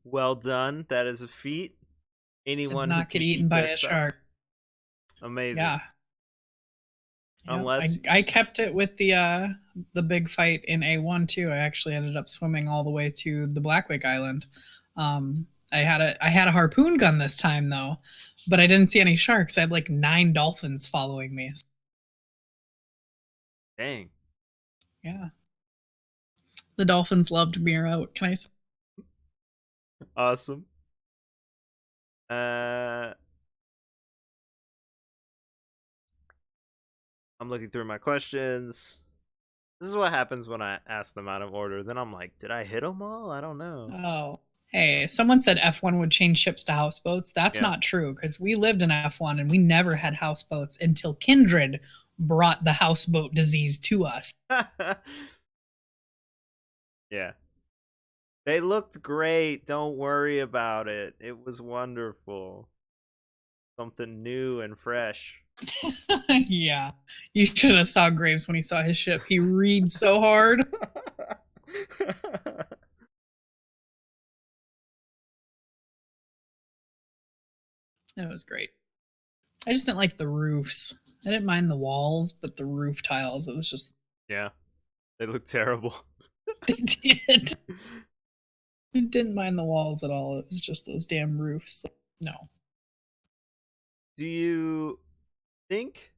Well done. That is a feat. Anyone did not get eaten by a shark. Amazing. Yeah. Unless I kept it with the big fight in A1 too. I actually ended up swimming all the way to the Blackwake Island. I had a harpoon gun this time though, but I didn't see any sharks. I had like 9 dolphins following me. Dang. Yeah. The dolphins loved Mira. What can I say? Awesome. I'm looking through my questions. This is what happens when I ask them out of order. Then I'm like, did I hit them all? I don't know. Oh, hey, someone said F1 would change ships to houseboats. That's Yeah. not true because we lived in F1 and we never had houseboats until Kindred brought the houseboat disease to us. Yeah. They looked great. Don't worry about it. It was wonderful. Something new and fresh. Yeah. You should have saw Graves when he saw his ship. He reads so hard. It was great. I just didn't like the roofs. I didn't mind the walls, but the roof tiles, it was just Yeah. They look terrible. they did. I didn't mind the walls at all. It was just those damn roofs. No. Do you think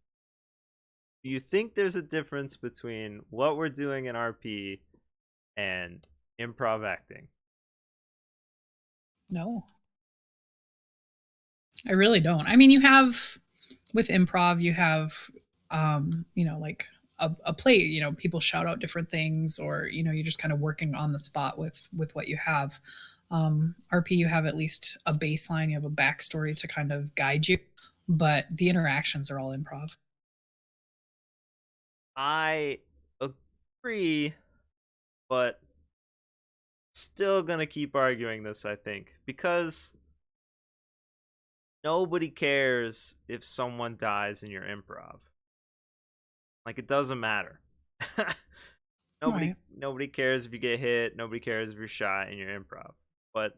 there's a difference between what we're doing in RP and improv acting? No. I really don't. I mean, you have with improv, you have like a play, people shout out different things or, you're just kind of working on the spot with what you have. RP, you have at least a baseline, you have a backstory to kind of guide you, but the interactions are all improv. I agree, but still gonna keep arguing this, I think, because nobody cares if someone dies in your improv. Like, it doesn't matter. Right. Nobody cares if you get hit. Nobody cares if you're shot in your improv. But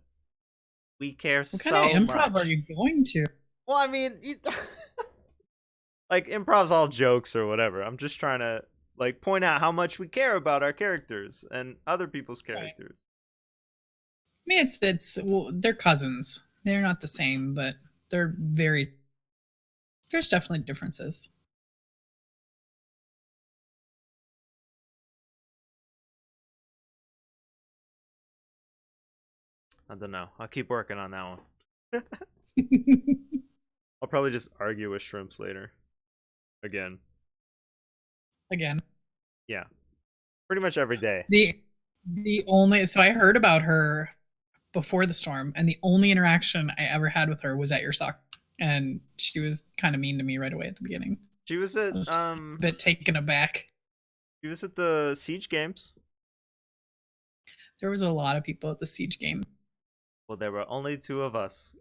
we care What so kind of improv much. are you going to? Well, I mean, like, improv's all jokes or whatever. I'm just trying to like point out how much we care about our characters and other people's characters. I mean, well, they're cousins. They're not the same, but they're very. There's definitely differences. I don't know. I'll keep working on that one. I'll probably just argue with shrimps later. Again. Yeah. Pretty much every day. The only so I heard about her before the storm, and the only interaction I ever had with her was at your soccer, and she was kind of mean to me right away at the beginning. She was I at was a bit taken aback. She was at the Siege games. There was a lot of people at the Siege game. Well, there were only two of us.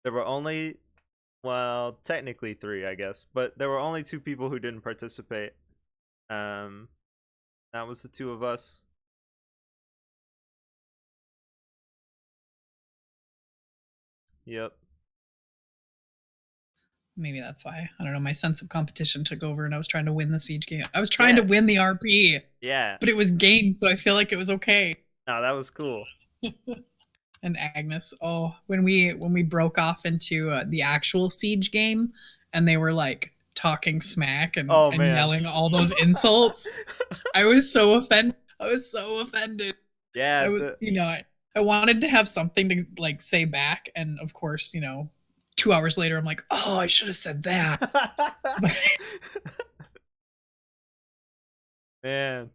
There were only, well, technically three, I guess, but there were only two people who didn't participate. That was the two of us. Yep. Maybe that's why. I don't know. My sense of competition took over, and I was trying to win the Siege game. I was trying to win the RP. Yeah. But it was game, so I feel like it was okay. No, that was cool. And Agnes, when we broke off into the actual Siege game, and they were like talking smack and yelling all those insults, I was so offended. Yeah, I was, I wanted to have something to like say back, and of course, 2 hours later, I'm like, oh, I should have said that. Man,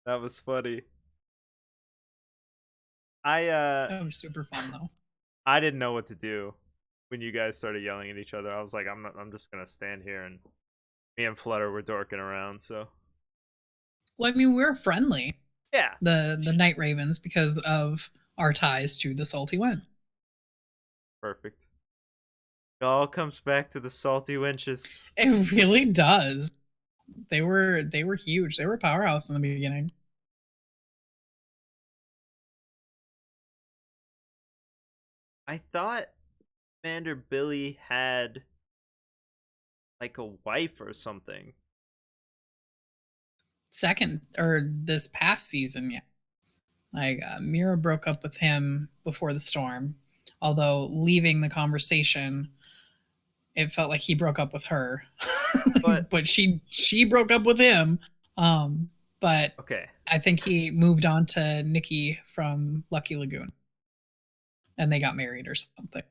that was funny. That was super fun though. I didn't know what to do when you guys started yelling at each other. I was like, I'm just gonna stand here, and me and Flutter were dorking around. So, well, I mean, we're friendly. Yeah. The Night Ravens, because of our ties to the Salty Wind. Perfect. It all comes back to the Salty Winches. It really does. They were huge. They were a powerhouse in the beginning. I thought Commander Billy had like a wife or something. Second, or this past season, yeah. Like Mira broke up with him before the storm, although leaving the conversation it felt like he broke up with her, But but she broke up with him. But okay, I think he moved on to Nikki from Lucky Lagoon, and they got married or something.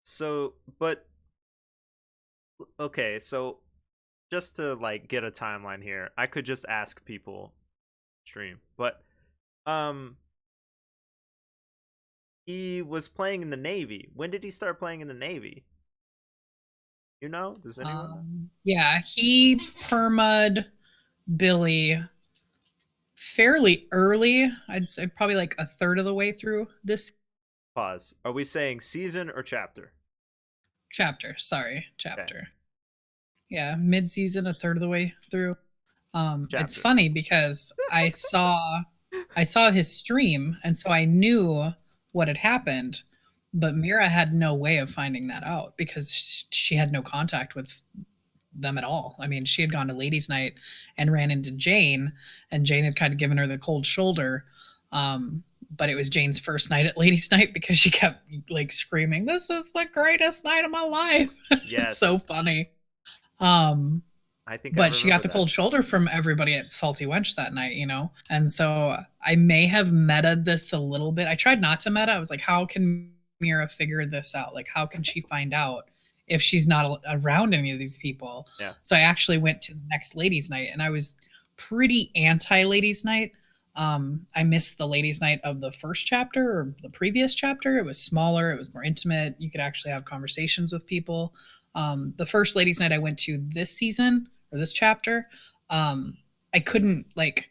so but okay, so just to like get a timeline here, I could just ask people stream, but um, he was playing in the Navy. When did he start playing in the Navy? You know? Does anyone know? Yeah, he perma'd Billy fairly early. I'd say probably like a third of the way through this Pause. Are we saying season or chapter? chapter. Sorry, Okay. chapter. Yeah, mid-season, a third of the way through. It's Chapter. funny because I saw his stream, and so I knew what had happened, but Mira had no way of finding that out because she had no contact with them at all. I mean, she had gone to ladies' night and ran into Jane, and Jane had kind of given her the cold shoulder. But it was Jane's first night at ladies' night because she kept like screaming, "This is the greatest night of my life!" Yes. It's so funny. I think But she got the cold shoulder from everybody at Salty Wench that night, you know? And so I may have metaed this a little bit. I tried not to meta. I was like, how can Mira figure this out? Like, how can she find out if she's not around any of these people? Yeah. So I actually went to the next ladies' night, and I was pretty anti-ladies' night. I missed the ladies' night of the first chapter or the previous chapter. It was smaller, it was more intimate. You could actually have conversations with people. The first ladies' night I went to this season or this chapter, I couldn't like,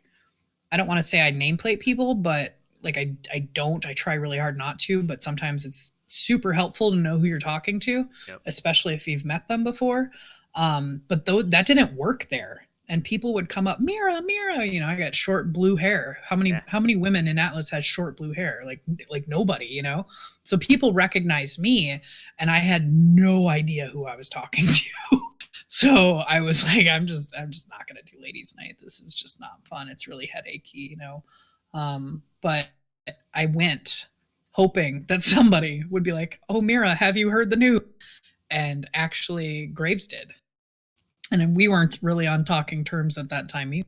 I don't want to say I nameplate people, but like I don't. I try really hard not to, but sometimes it's super helpful to know who you're talking to, Yep. especially if you've met them before. But though that didn't work there, and people would come up, Mira, Mira. You know, I got short blue hair. How many women in Atlas had short blue hair? Like nobody. You know, so people recognized me, and I had no idea who I was talking to. So I was like, I'm just not gonna do ladies' night. This is just not fun. It's really headachy, you know. But I went hoping that somebody would be like, "Oh, Mira, have you heard the news?" And actually, Graves did. And then we weren't really on talking terms at that time either.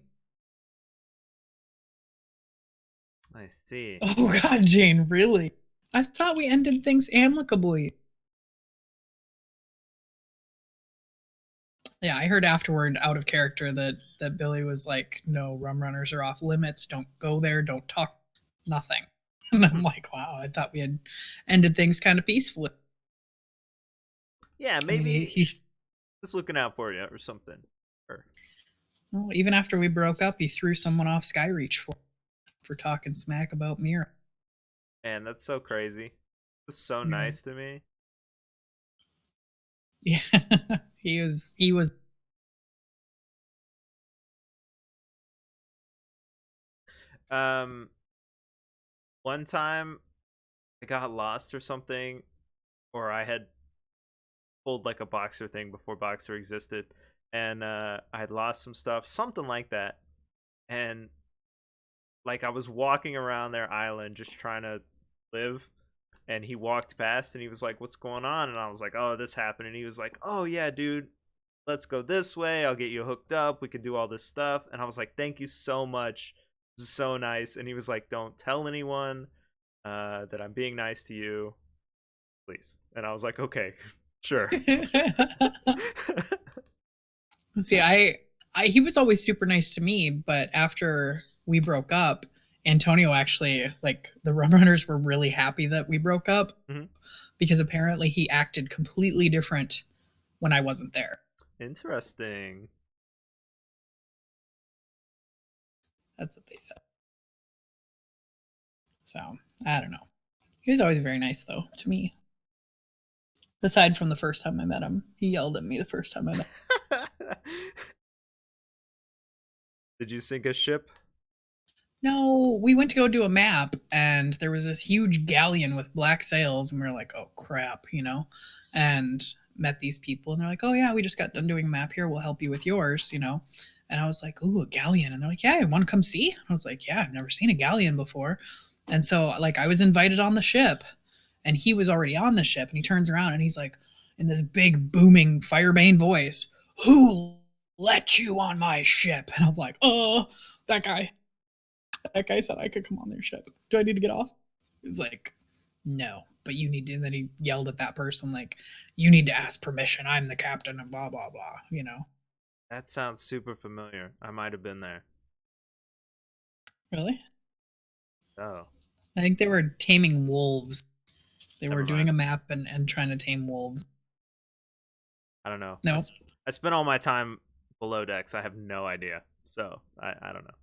I see. Oh God, Jane, really? I thought we ended things amicably. Yeah, I heard afterward, out of character, that Billy was like, "No, rum runners are off limits. Don't go there. Don't talk. Nothing." And I'm like, "Wow, I thought we had ended things kind of peacefully." Yeah, I maybe mean, he just looking out for you or something. Or well, even after we broke up, he threw someone off Skyreach for talking smack about Mira. man, that's so crazy. It was so Yeah. nice to me. Yeah, he was. One time I got lost or something, or I had pulled like a Boxer thing before Boxer existed, and I had lost some stuff, something like that, and like I was walking around their island just trying to live, and he walked past and he was like, "What's going on?" And I was like, "Oh, this happened." And he was like, "Oh yeah, dude, let's go this way. I'll get you hooked up. We could do all this stuff." And I was like, "Thank you so much. This is so nice." And he was like, "Don't tell anyone that I'm being nice to you, please." And I was like, "Okay, sure." See, he was always super nice to me, but after we broke up, Antonio actually, like, the Rum Runners were really happy that we broke up because apparently he acted completely different when I wasn't there. Interesting. That's what they said. So, I don't know. He was always very nice, though, to me. Aside from the first time I met him. He yelled at me the first time I met him. Did you sink a ship? No, we went to go do a map, and there was this huge galleon with black sails, and we were like, "Oh crap," you know, and met these people, and they're like, "Oh yeah, we just got done doing a map here. We'll help you with yours," you know. And I was like, "Ooh, a galleon," and they're like, "Yeah, you want to come see?" I was like, "Yeah, I've never seen a galleon before," and so like I was invited on the ship, and he was already on the ship, and he turns around and he's like, in this big booming firebane voice, "Who let you on my ship?" And I was like, "Oh, that guy. That guy said I could come on their ship. Do I need to get off?" He's like, "No, but you need to." And then he yelled at that person like, "You need to ask permission. I'm the captain," and blah blah blah. You know. That sounds super familiar. I might have been there. Really? Oh, I think they were taming wolves. They were Never doing mind. a map and trying to tame wolves. I don't know. No. I spent all my time below decks. I have no idea. So I don't know.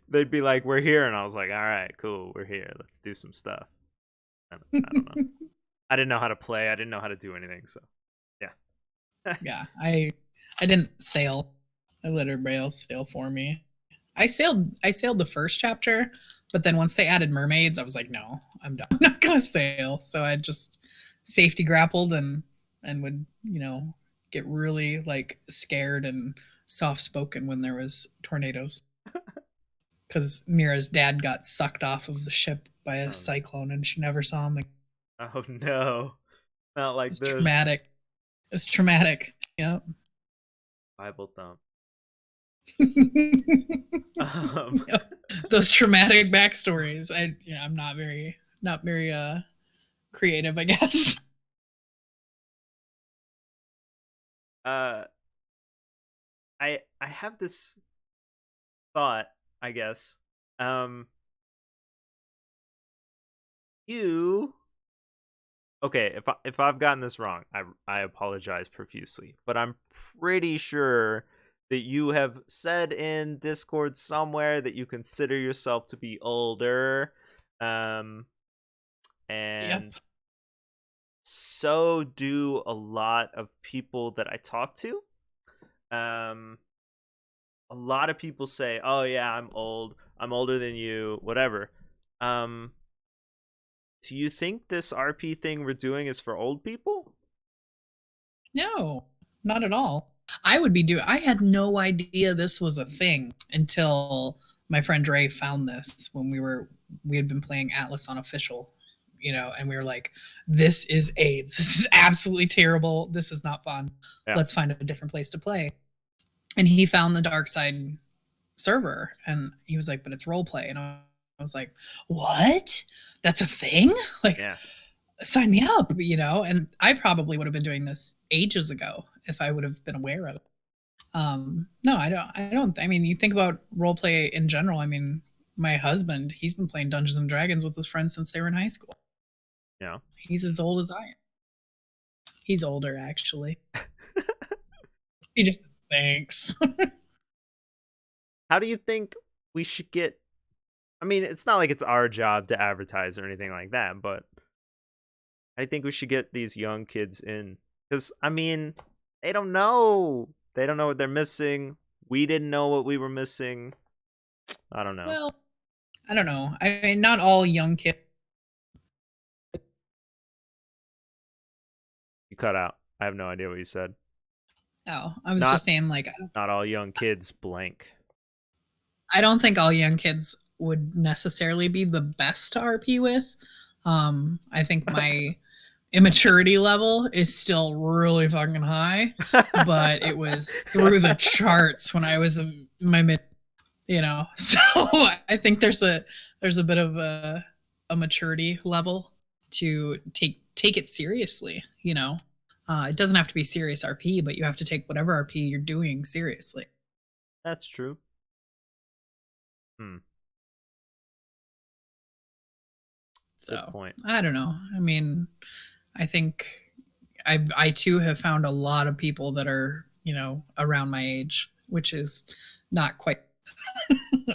They'd be like, "We're here," and I was like, "All right, cool, we're here. Let's do some stuff." I don't know. I didn't know how to play. I didn't know how to do anything. So yeah. Yeah, I didn't sail. I let everybody else sail for me. I sailed the first chapter, but then once they added mermaids, I was like, no, I'm done. I'm not gonna sail. So I just safety grappled and would, get really like scared and soft spoken when there was tornadoes. Because Mira's dad got sucked off of the ship by a cyclone and she never saw him again. Oh no, not like It's this. traumatic. It's traumatic. Yep. Bible thump. Those traumatic backstories. I'm not very creative, I guess. I have this thought, I guess. You okay, if I've gotten this wrong, I apologize profusely, but I'm pretty sure that you have said in Discord somewhere that you consider yourself to be older. And Yep. so do a lot of people that I talk to. A lot of people say, "Oh yeah, I'm old. I'm older than you, whatever." Do you think this RP thing we're doing is for old people? No, not at all. I had no idea this was a thing until my friend Dre found this when we had been playing Atlas Unofficial, and we were like, this is AIDS. This is absolutely terrible. This is not fun. Yeah. Let's find a different place to play. And he found the Dark Side server and he was like, but it's role play. And I was like, what? That's a thing? Like, Yeah. sign me up, and I probably would have been doing this ages ago if I would have been aware of it. No, I mean, you think about role play in general. I mean, my husband, he's been playing Dungeons and Dragons with his friends since they were in high school. Yeah. He's as old as I am. He's older, actually. He just thinks. How do you think we should get? I mean, it's not like it's our job to advertise or anything like that, but I think we should get these young kids in because I mean, they don't know. They don't know what they're missing. We didn't know what we were missing. I don't know. Well, I don't know. I mean, not all young kids. You cut out. I have no idea what you said. Oh, I was just saying, like, not all young kids blank. I don't think all young kids would necessarily be the best to RP with. I think my immaturity level is still really fucking high, but it was through the charts when I was in my mid, So I think there's a bit of a maturity level to take it seriously. It doesn't have to be serious RP, but you have to take whatever RP you're doing seriously. That's true. So, good point. I don't know. I mean, I think I too have found a lot of people that are, around my age, which is not quite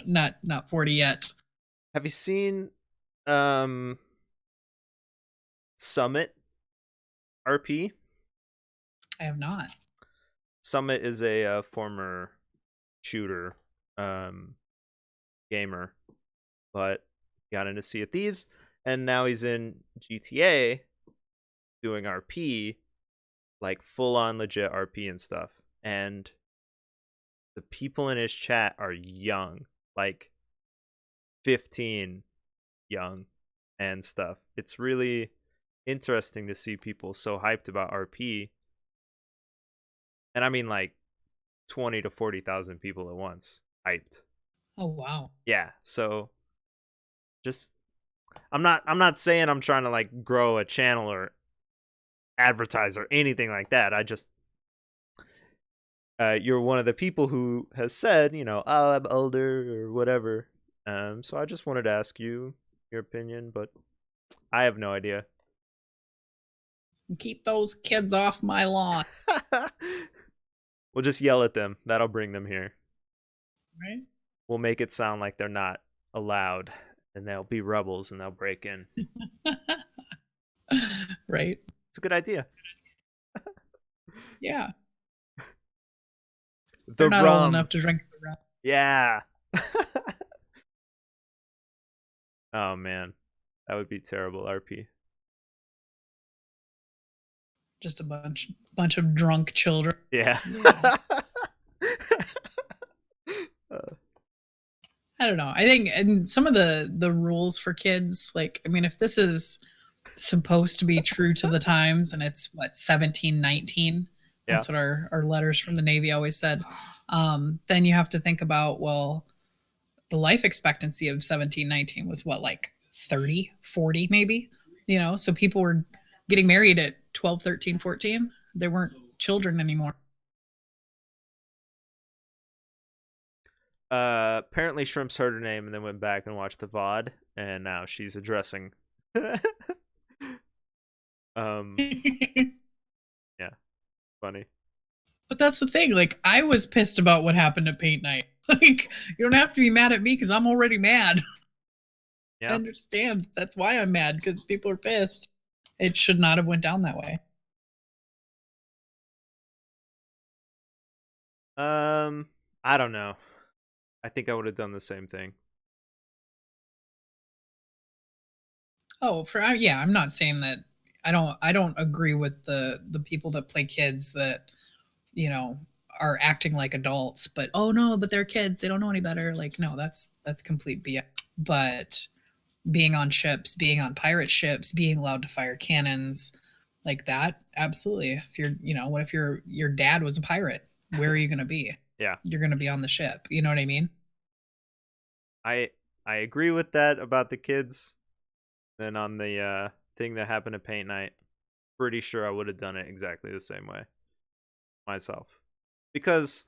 not 40 yet. Have you seen Summit RP? I have not. Summit is a former shooter gamer, but got into Sea of Thieves, and now he's in GTA doing RP, like full on legit RP and stuff. And the people in his chat are young, like 15 young and stuff. It's really interesting to see people so hyped about RP. And I mean like 20 to 40,000 people at once hyped. Oh wow. Yeah, so just I'm not saying I'm trying to like grow a channel or advertise or anything like that. I just you're one of the people who has said, you know, oh, I'm older or whatever. So I just wanted to ask you your opinion, but I have no idea. Keep those kids off my lawn. We'll just yell at them. That'll bring them here. Right? We'll make it sound like they're not allowed, and they'll be rebels and they'll break in. Right. It's a good idea. Yeah. The They're not rum. old enough to drink the rum. Yeah. Oh man, that would be terrible. RP. Just a bunch of drunk children. Yeah. Yeah. I don't know. I think, and some of the rules for kids, like, I mean, if this is supposed to be true to the times, and it's what 1719, that's what our letters from the Navy always said. Then you have to think about, well, the life expectancy of 1719 was what, like 30, 40 maybe, you know? So people were getting married at 12, 13, 14. They weren't children anymore. Apparently Shrimps heard her name and then went back and watched the VOD, and now she's addressing. Yeah, funny. But that's the thing. Like, I was pissed about what happened at paint night. Like, you don't have to be mad at me because I'm already mad. Yeah. I understand. That's why I'm mad, because people are pissed. It should not have went down that way. I don't know. I think I would have done the same thing. Oh, yeah, I'm not saying that. I don't agree with the people that play kids that, you know, are acting like adults, but oh no, but they're kids, they don't know any better. Like, no, that's complete BS. But being on ships, being on pirate ships, being allowed to fire cannons like that, absolutely. If you're, you know, what if your dad was a pirate? Where are you going to be? Yeah. You're going to be on the ship. You know what I mean? I agree with that about the kids. Then on the thing that happened at paint night, pretty sure I would have done it exactly the same way myself, because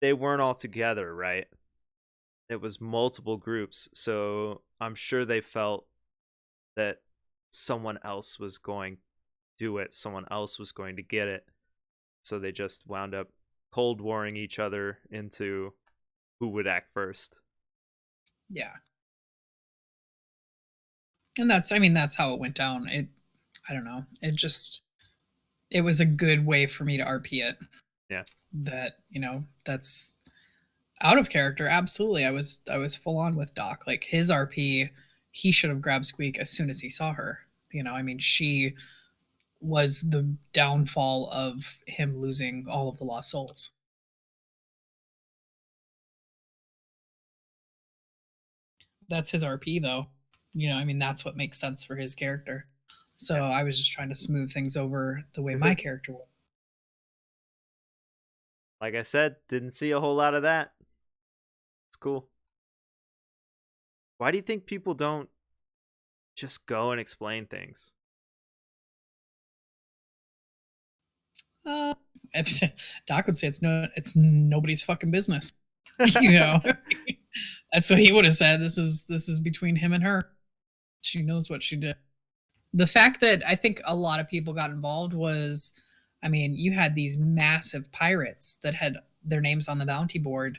they weren't all together, right? It was multiple groups, so I'm sure they felt that someone else was going to do it, someone else was going to get it, so they just wound up cold warring each other into who would act first. Yeah. And that's how it went down. I don't know. It was a good way for me to RP it. Yeah. That, you know, that's out of character. Absolutely. I was full on with Doc. Like, his RP, he should have grabbed Squeak as soon as he saw her. You know, I mean, she was the downfall of him losing all of the lost souls. That's his RP though. You know, I mean, that's what makes sense for his character. So yeah. I was just trying to smooth things over the way my character would. Like I said, didn't see a whole lot of that. It's cool. Why do you think people don't just go and explain things? Doc would say it's nobody's fucking business. You know, that's what he would have said. This is between him and her. She knows what she did. The fact that I think a lot of people got involved was, I mean, you had these massive pirates that had their names on the bounty board,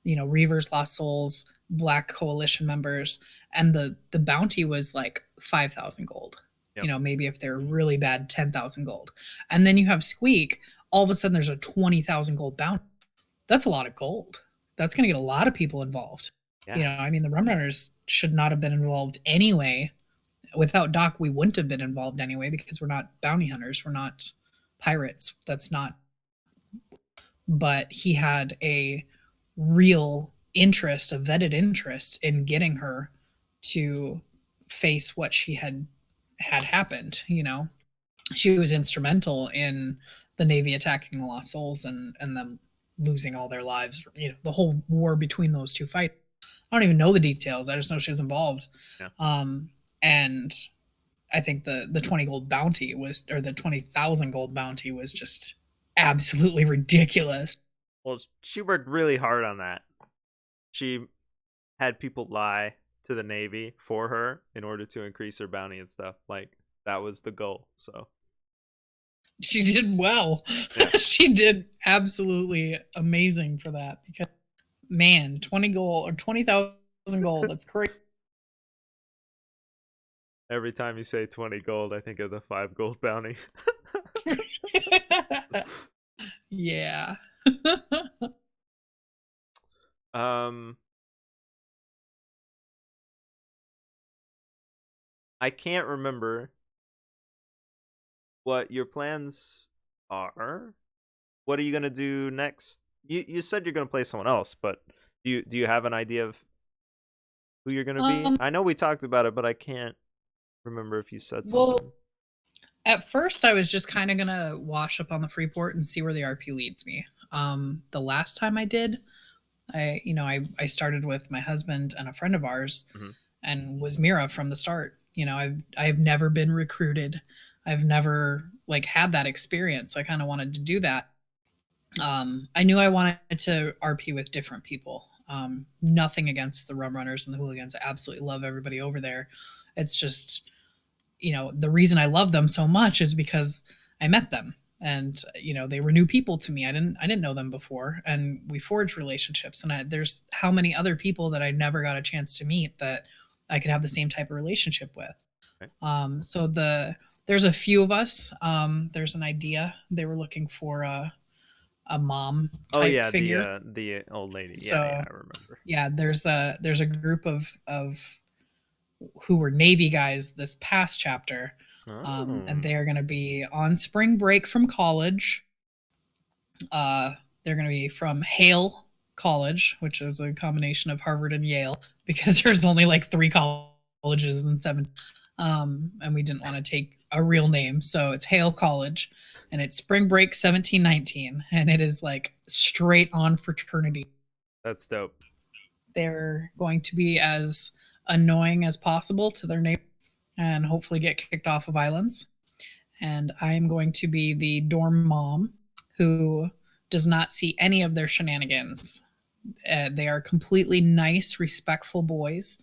you know, Reavers, Lost Souls, Black Coalition members, and the bounty was like 5,000 gold. Yep. You know, maybe if they're really bad, 10,000 gold. And then you have Squeak, all of a sudden there's a 20,000 gold bounty. That's a lot of gold. That's going to get a lot of people involved. Yeah. You know, I mean, the Rum Runners should not have been involved anyway. Without Doc, we wouldn't have been involved anyway, because we're not bounty hunters. We're not pirates. That's not. But he had a real interest, a vetted interest in getting her to face what she had had happened. She was instrumental in the Navy attacking the Lost Souls and them losing all their lives. The whole war between those two fights. I don't even know the details. I just know she was involved. Yeah. And I think the 20 gold bounty was, or the 20,000 gold bounty was just absolutely ridiculous. Well, she worked really hard on that. She had people lie to the Navy for her in order to increase her bounty and stuff. Like, that was the goal. So she did well. Yeah. She did absolutely amazing for that, because man, 20 gold or 20,000 gold, that's crazy. Every time you say 20 gold, I think of the 5 gold bounty. Yeah. I can't remember what your plans are. What are you gonna do next? You said you're gonna play someone else, but do you have an idea of who you're gonna be? I know we talked about it, but I can't remember if you said something. Well, at first I was just kind of gonna wash up on the Freeport and see where the RP leads me. The last time I did, I started with my husband and a friend of ours, and was Mira from the start. I've never been recruited. I've never had that experience. So I kind of wanted to do that. I knew I wanted to RP with different people. Nothing against the Rum Runners and the Hooligans. I absolutely love everybody over there. It's just, the reason I love them so much is because I met them, and they were new people to me. I didn't know them before, and we forged relationships. And there's how many other people that I never got a chance to meet that I could have the same type of relationship with. Okay. So there's a few of us. There's an idea. They were looking for a mom type figure. The old lady. So, yeah, I remember. Yeah, there's a group of who were Navy guys this past chapter. And they are going to be on spring break from college. They're going to be from Hale College, which is a combination of Harvard and Yale, because there's only 3 colleges and 7. And we didn't want to take a real name, so it's Hale College, and it's spring break 1719, and it is straight on fraternity. That's dope. They're going to be as annoying as possible to their neighbor and hopefully get kicked off of islands. And I'm going to be the dorm mom who does not see any of their shenanigans. They are completely nice, respectful boys.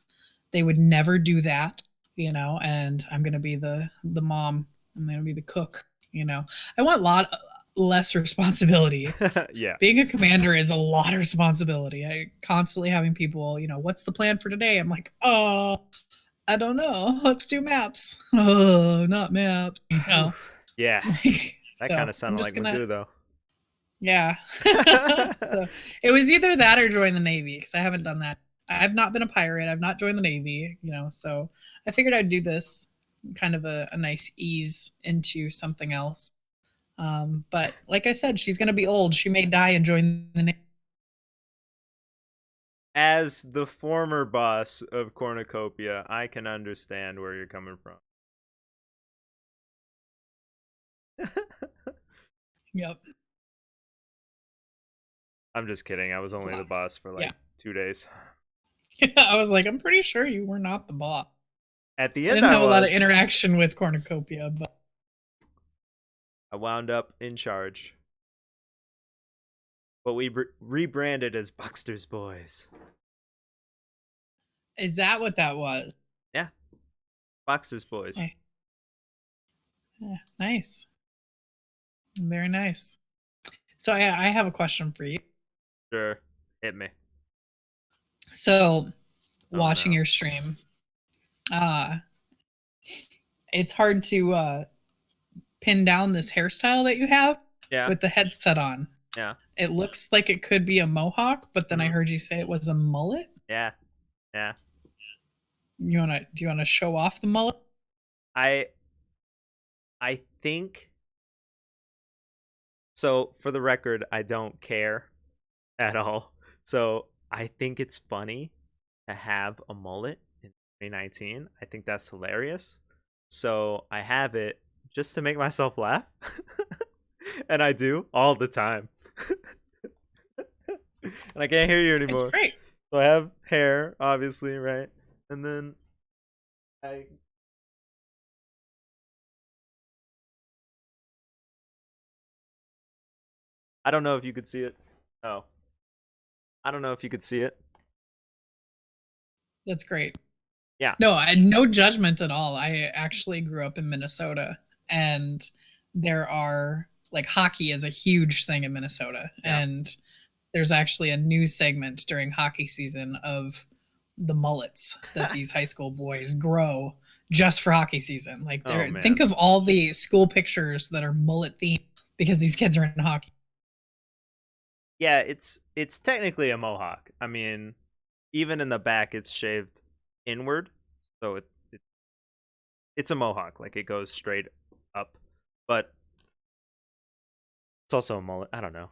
They would never do that, and I'm going to be the mom. I'm going to be the cook, I want a lot less responsibility. Yeah. Being a commander is a lot of responsibility. I constantly having people, what's the plan for today? I'm like, oh, I don't know. Let's do maps. Oh, not maps. Yeah. That So, kind of sounded like Magoo, though. Yeah. So it was either that or join the Navy, because I haven't done that. I've not been a pirate. I've not joined the Navy, so I figured I'd do this kind of a nice ease into something else. But like I said, she's going to be old. She may die and join the Navy. As the former boss of Cornucopia, I can understand where you're coming from. Yep. I'm just kidding. I was only the boss for 2 days. I was like, I'm pretty sure you were not the boss. At the end, I didn't have a lot of interaction with Cornucopia, but I wound up in charge. But we rebranded as Buxter's Boys. Is that what that was? Yeah. Buxter's Boys. Okay. Yeah, nice. Very nice. So I have a question for you. Sure. Hit me. So, watching your stream, it's hard to pin down this hairstyle that you have with the headset on. Yeah. It looks like it could be a mohawk, but then I heard you say it was a mullet. Yeah. Yeah. Do you wanna show off the mullet? I think so. For the record, I don't care at all. So I think it's funny to have a mullet in 2019. I think that's hilarious. So I have it just to make myself laugh. And I do all the time. And I can't hear you It's anymore. great. So I have hair, obviously, right? And then I don't know if you could see it. Oh. I don't know if you could see it. That's great. Yeah. No, I no judgment at all. I actually grew up in Minnesota, and there are like hockey is a huge thing in Minnesota, Yeah. and there's actually a news segment during hockey season of the mullets that these high school boys grow just for hockey season. Like, Oh, think man. of all the school pictures that are mullet themed because these kids are in hockey. Yeah, it's technically a mohawk. I mean, even in the back, it's shaved inward, so it's a mohawk. Like, it goes straight up, but it's also a mullet. I don't know.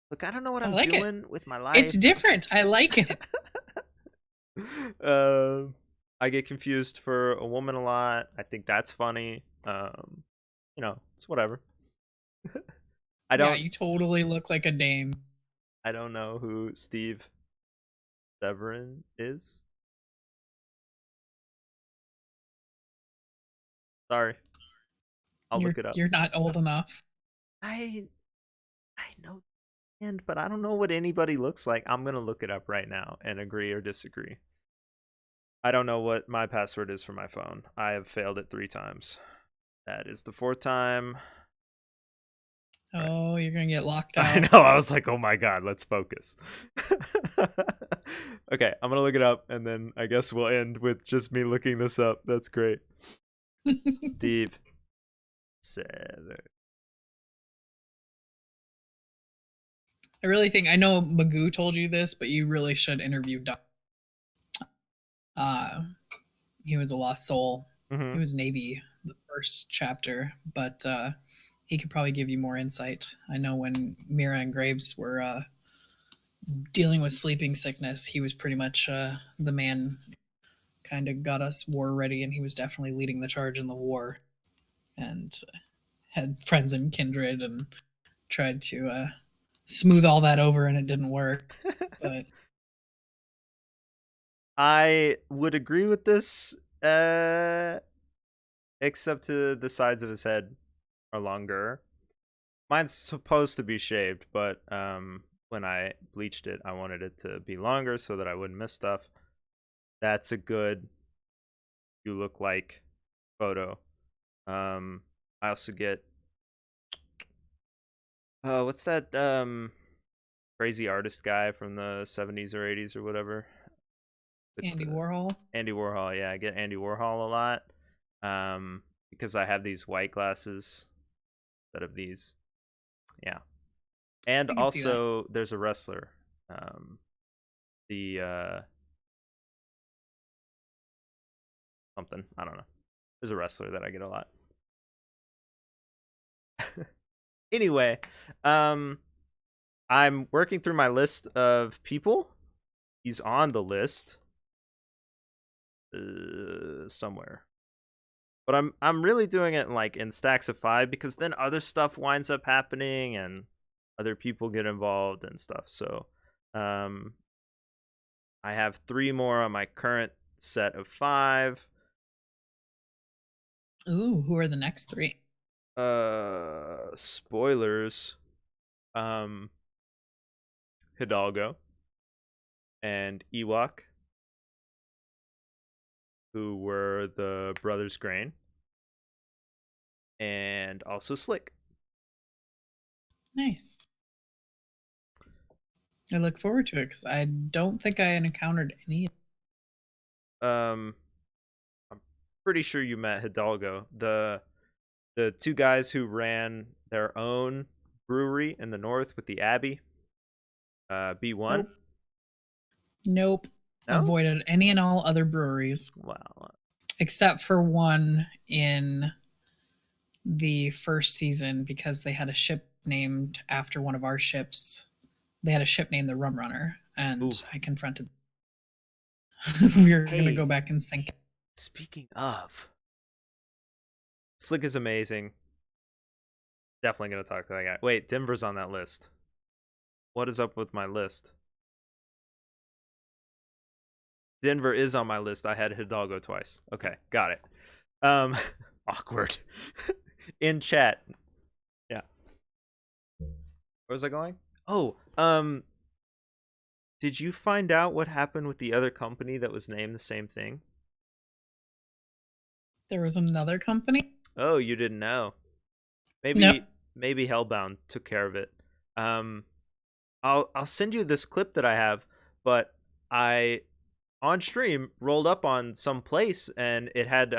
Look, I don't know what I I'm like it. doing with my life. It's different. I like it. I get confused for a woman a lot. I think that's funny. You know, it's whatever. I Yeah, don't you totally look like a dame. I don't know who Steve Severin is. Sorry. I'll look it up. You're not old enough. I know, and but I don't know what anybody looks like. I'm gonna look it up right now and agree or disagree. I don't know what my password is for my phone. I have failed it 3 times. That is the 4th time. Oh, you're gonna get locked out. I know. I was like, oh my god, let's focus. Okay, I'm gonna look it up, and then I guess we'll end with just me looking this up. That's great. Steve Severin. I really think I know Magoo told you this, but you really should interview Doc. He was a lost soul. Mhm. He was Navy the first chapter, but he could probably give you more insight. I know when Mira and Graves were dealing with sleeping sickness, he was pretty much the man. Kind of got us war ready, and he was definitely leading the charge in the war, and had friends in kindred, and tried to smooth all that over, and it didn't work. But I would agree with this, except to the sides of his head are longer. Mine's supposed to be shaved, but when I bleached it, I wanted it to be longer so that I wouldn't miss stuff. That's a good you look like photo. I also get what's that crazy artist guy from the 70s or 80s or whatever? Andy Warhol. Andy Warhol, yeah, I get Andy Warhol a lot. Because I have these white glasses instead of these. Yeah. And I can see that. also there's a wrestler. Something. I don't know. There's a wrestler that I get a lot. Anyway, I'm working through my list of people. He's on the list somewhere. But I'm really doing it like in stacks of 5 because then other stuff winds up happening and other people get involved and stuff. So, I have 3 more on my current set of 5. Ooh, who are the next 3? Spoilers. Hidalgo and Ewok, who were the Brothers Grain, and also Slick. Nice. I look forward to it because I don't think I encountered any. I'm pretty sure you met Hidalgo, the 2 guys who ran their own brewery in the north with the Abbey. B1. Nope. No? Avoided any and all other breweries. Wow. Except for one in the first season because they had a ship named after one of our ships. They had a ship named the Rum Runner, and Ooh. I confronted them. We were going to Hey. go back and sink it. Speaking of, Slick is amazing. Definitely gonna talk to that guy. Wait, Denver's on that list. What is up with my list? Denver is on my list. I had Hidalgo twice. Okay, got it. Awkward. In chat. Yeah. Where was I going? Oh, did you find out what happened with the other company that was named the same thing? There was another company? Oh, you didn't know. Maybe No. maybe Hellbound took care of it. I'll send you this clip that I have, but I on stream rolled up on some place and it had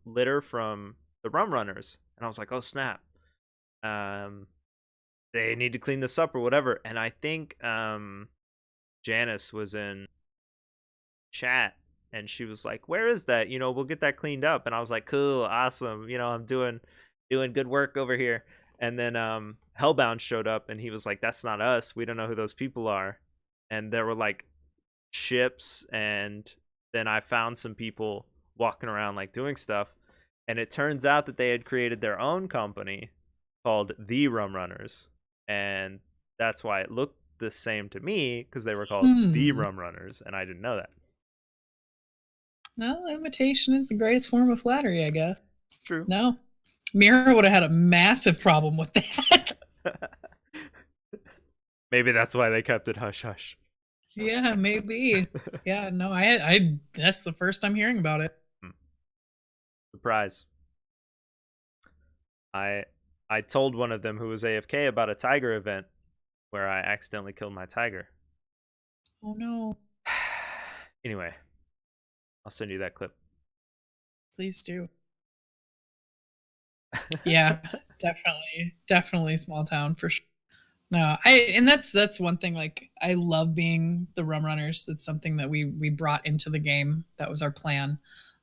litter from the rum runners, and I was like, oh snap. They need to clean this up or whatever. And I think Janice was in chat and she was like, where is that? We'll get that cleaned up. And I was like, cool, awesome. I'm doing good work over here. And then Hellbound showed up and he was like, that's not us. We don't know who those people are. And there were like ships, and then I found some people walking around like doing stuff. And it turns out that they had created their own company called The Rum Runners. And that's why it looked the same to me, because they were called The Rum Runners, and I didn't know that. No, imitation is the greatest form of flattery, I guess. True. No. Mira would have had a massive problem with that. Maybe that's why they kept it hush hush. Yeah, maybe. Yeah, no, I that's the first I'm hearing about it. Surprise. I told one of them who was AFK about a tiger event where I accidentally killed my tiger. Oh no. Anyway, I'll send you that clip. Please do. Yeah, definitely small town for sure. No, and that's one thing. Like, I love being the rum runners. It's something that we brought into the game. That was our plan.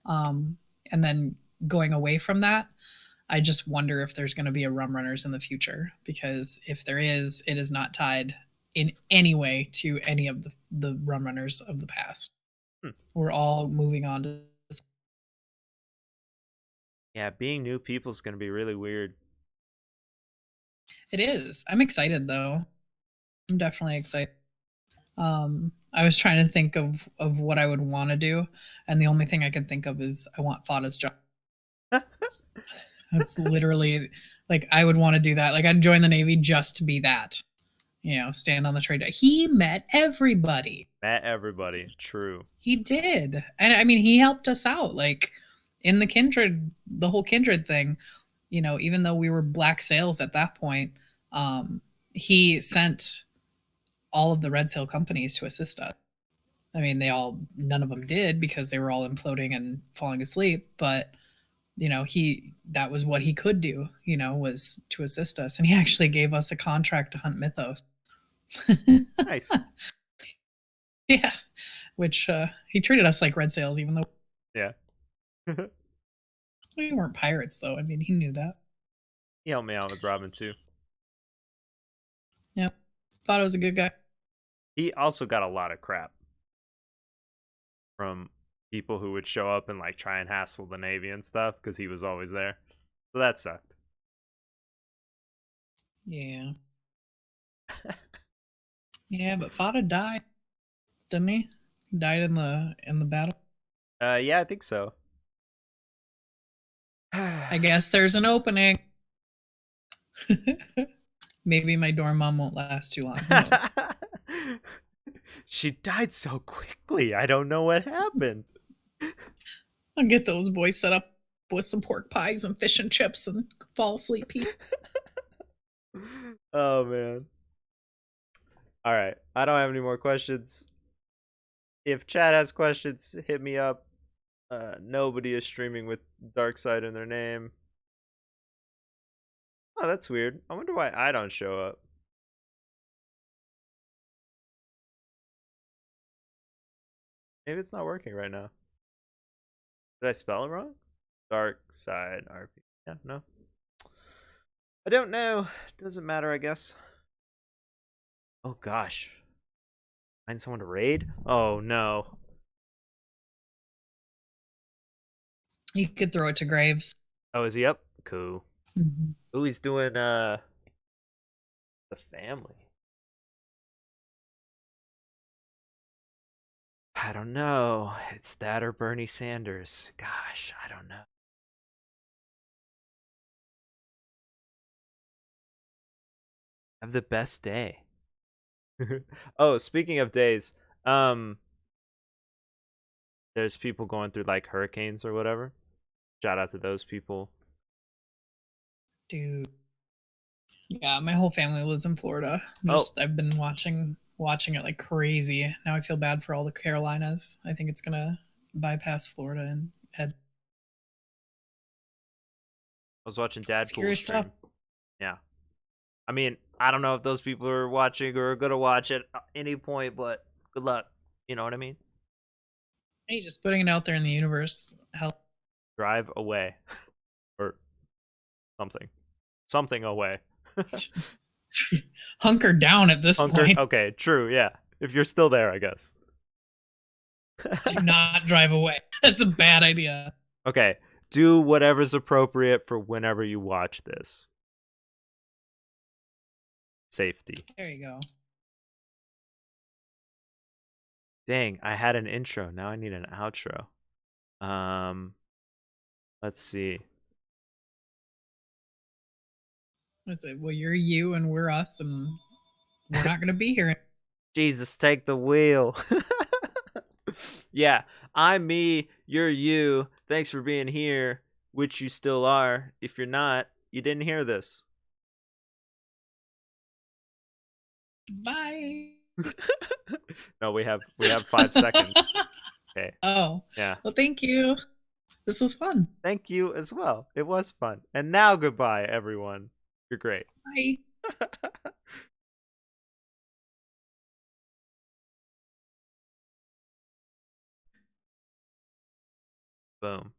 And then going away from that, I just wonder if there's going to be a rum runners in the future, because if there is, it is not tied in any way to any of the rum runners of the past. We're all moving on to this. Yeah, being new people is going to be really weird. It is. I'm excited though. I'm definitely excited. I was trying to think of what I would want to do, and the only thing I could think of is I want Fada's job. That's literally, like, I would want to do that. Like, I'd join the Navy just to be that. Stand on the trade deck. He met everybody. True. He did. And I mean, he helped us out, like, in the whole kindred thing. Even though we were black sails at that point, he sent all of the red sail companies to assist us. I mean, none of them did, because they were all imploding and falling asleep, but that was what he could do, was to assist us. And he actually gave us a contract to hunt Mythos. Nice. Yeah. Which he treated us like red sails, even though yeah. we weren't pirates, though. I mean, he knew that. He helped me out with Robin too. Yep. Thought it was a good guy. He also got a lot of crap from people who would show up and like try and hassle the Navy and stuff, because he was always there. So that sucked. Yeah. Yeah, but Fada died, didn't he? He died in the battle. Yeah, I think so. I guess there's an opening. Maybe my dorm mom won't last too long. Who knows? She died so quickly. I don't know what happened. I'll get those boys set up with some pork pies and fish and chips and fall asleep. Oh man. All right, I don't have any more questions. If chat has questions, hit me up. Nobody is streaming with Darkside in their name. Oh, that's weird. I wonder why I don't show up. Maybe it's not working right now. Did I spell it wrong? DarksideRP. Yeah, no. I don't know. Doesn't matter, I guess. Oh gosh. Find someone to raid? Oh no. You could throw it to Graves. Oh, is he up? Cool. Mhm. Ooh, he's doing the family. I don't know. It's that or Bernie Sanders. Gosh, I don't know. Have the best day. Oh, speaking of days, um, there's people going through like hurricanes or whatever. Shout out to those people. Dude. Yeah, my whole family lives in Florida. I've been watching it like crazy. Now I feel bad for all the Carolinas. I think it's gonna bypass Florida and head. I was watching Scary Dadpool's stuff. stream. Yeah. I mean, I don't know if those people are watching or are gonna watch at any point, but good luck. You know what I mean? Hey, just putting it out there in the universe. Help. Drive away. Or something. Something away. Hunker down at this Hunker. point. Okay, true, yeah. If you're still there, I guess. Do not drive away. That's a bad idea. Okay, do whatever's appropriate for whenever you watch this. Safety. There you go. Dang, I had an intro. Now I need an outro. Let's see. Let's say, well, you're you and we're us, and we're not gonna be here. Jesus, take the wheel. Yeah, I'm me, you're you. Thanks for being here, which you still are. If you're not, you didn't hear this. Bye. No, we have 5 seconds. Okay. Oh. Yeah. Well, thank you. This was fun. Thank you as well. It was fun. And now goodbye, everyone. You're great. Bye. Boom.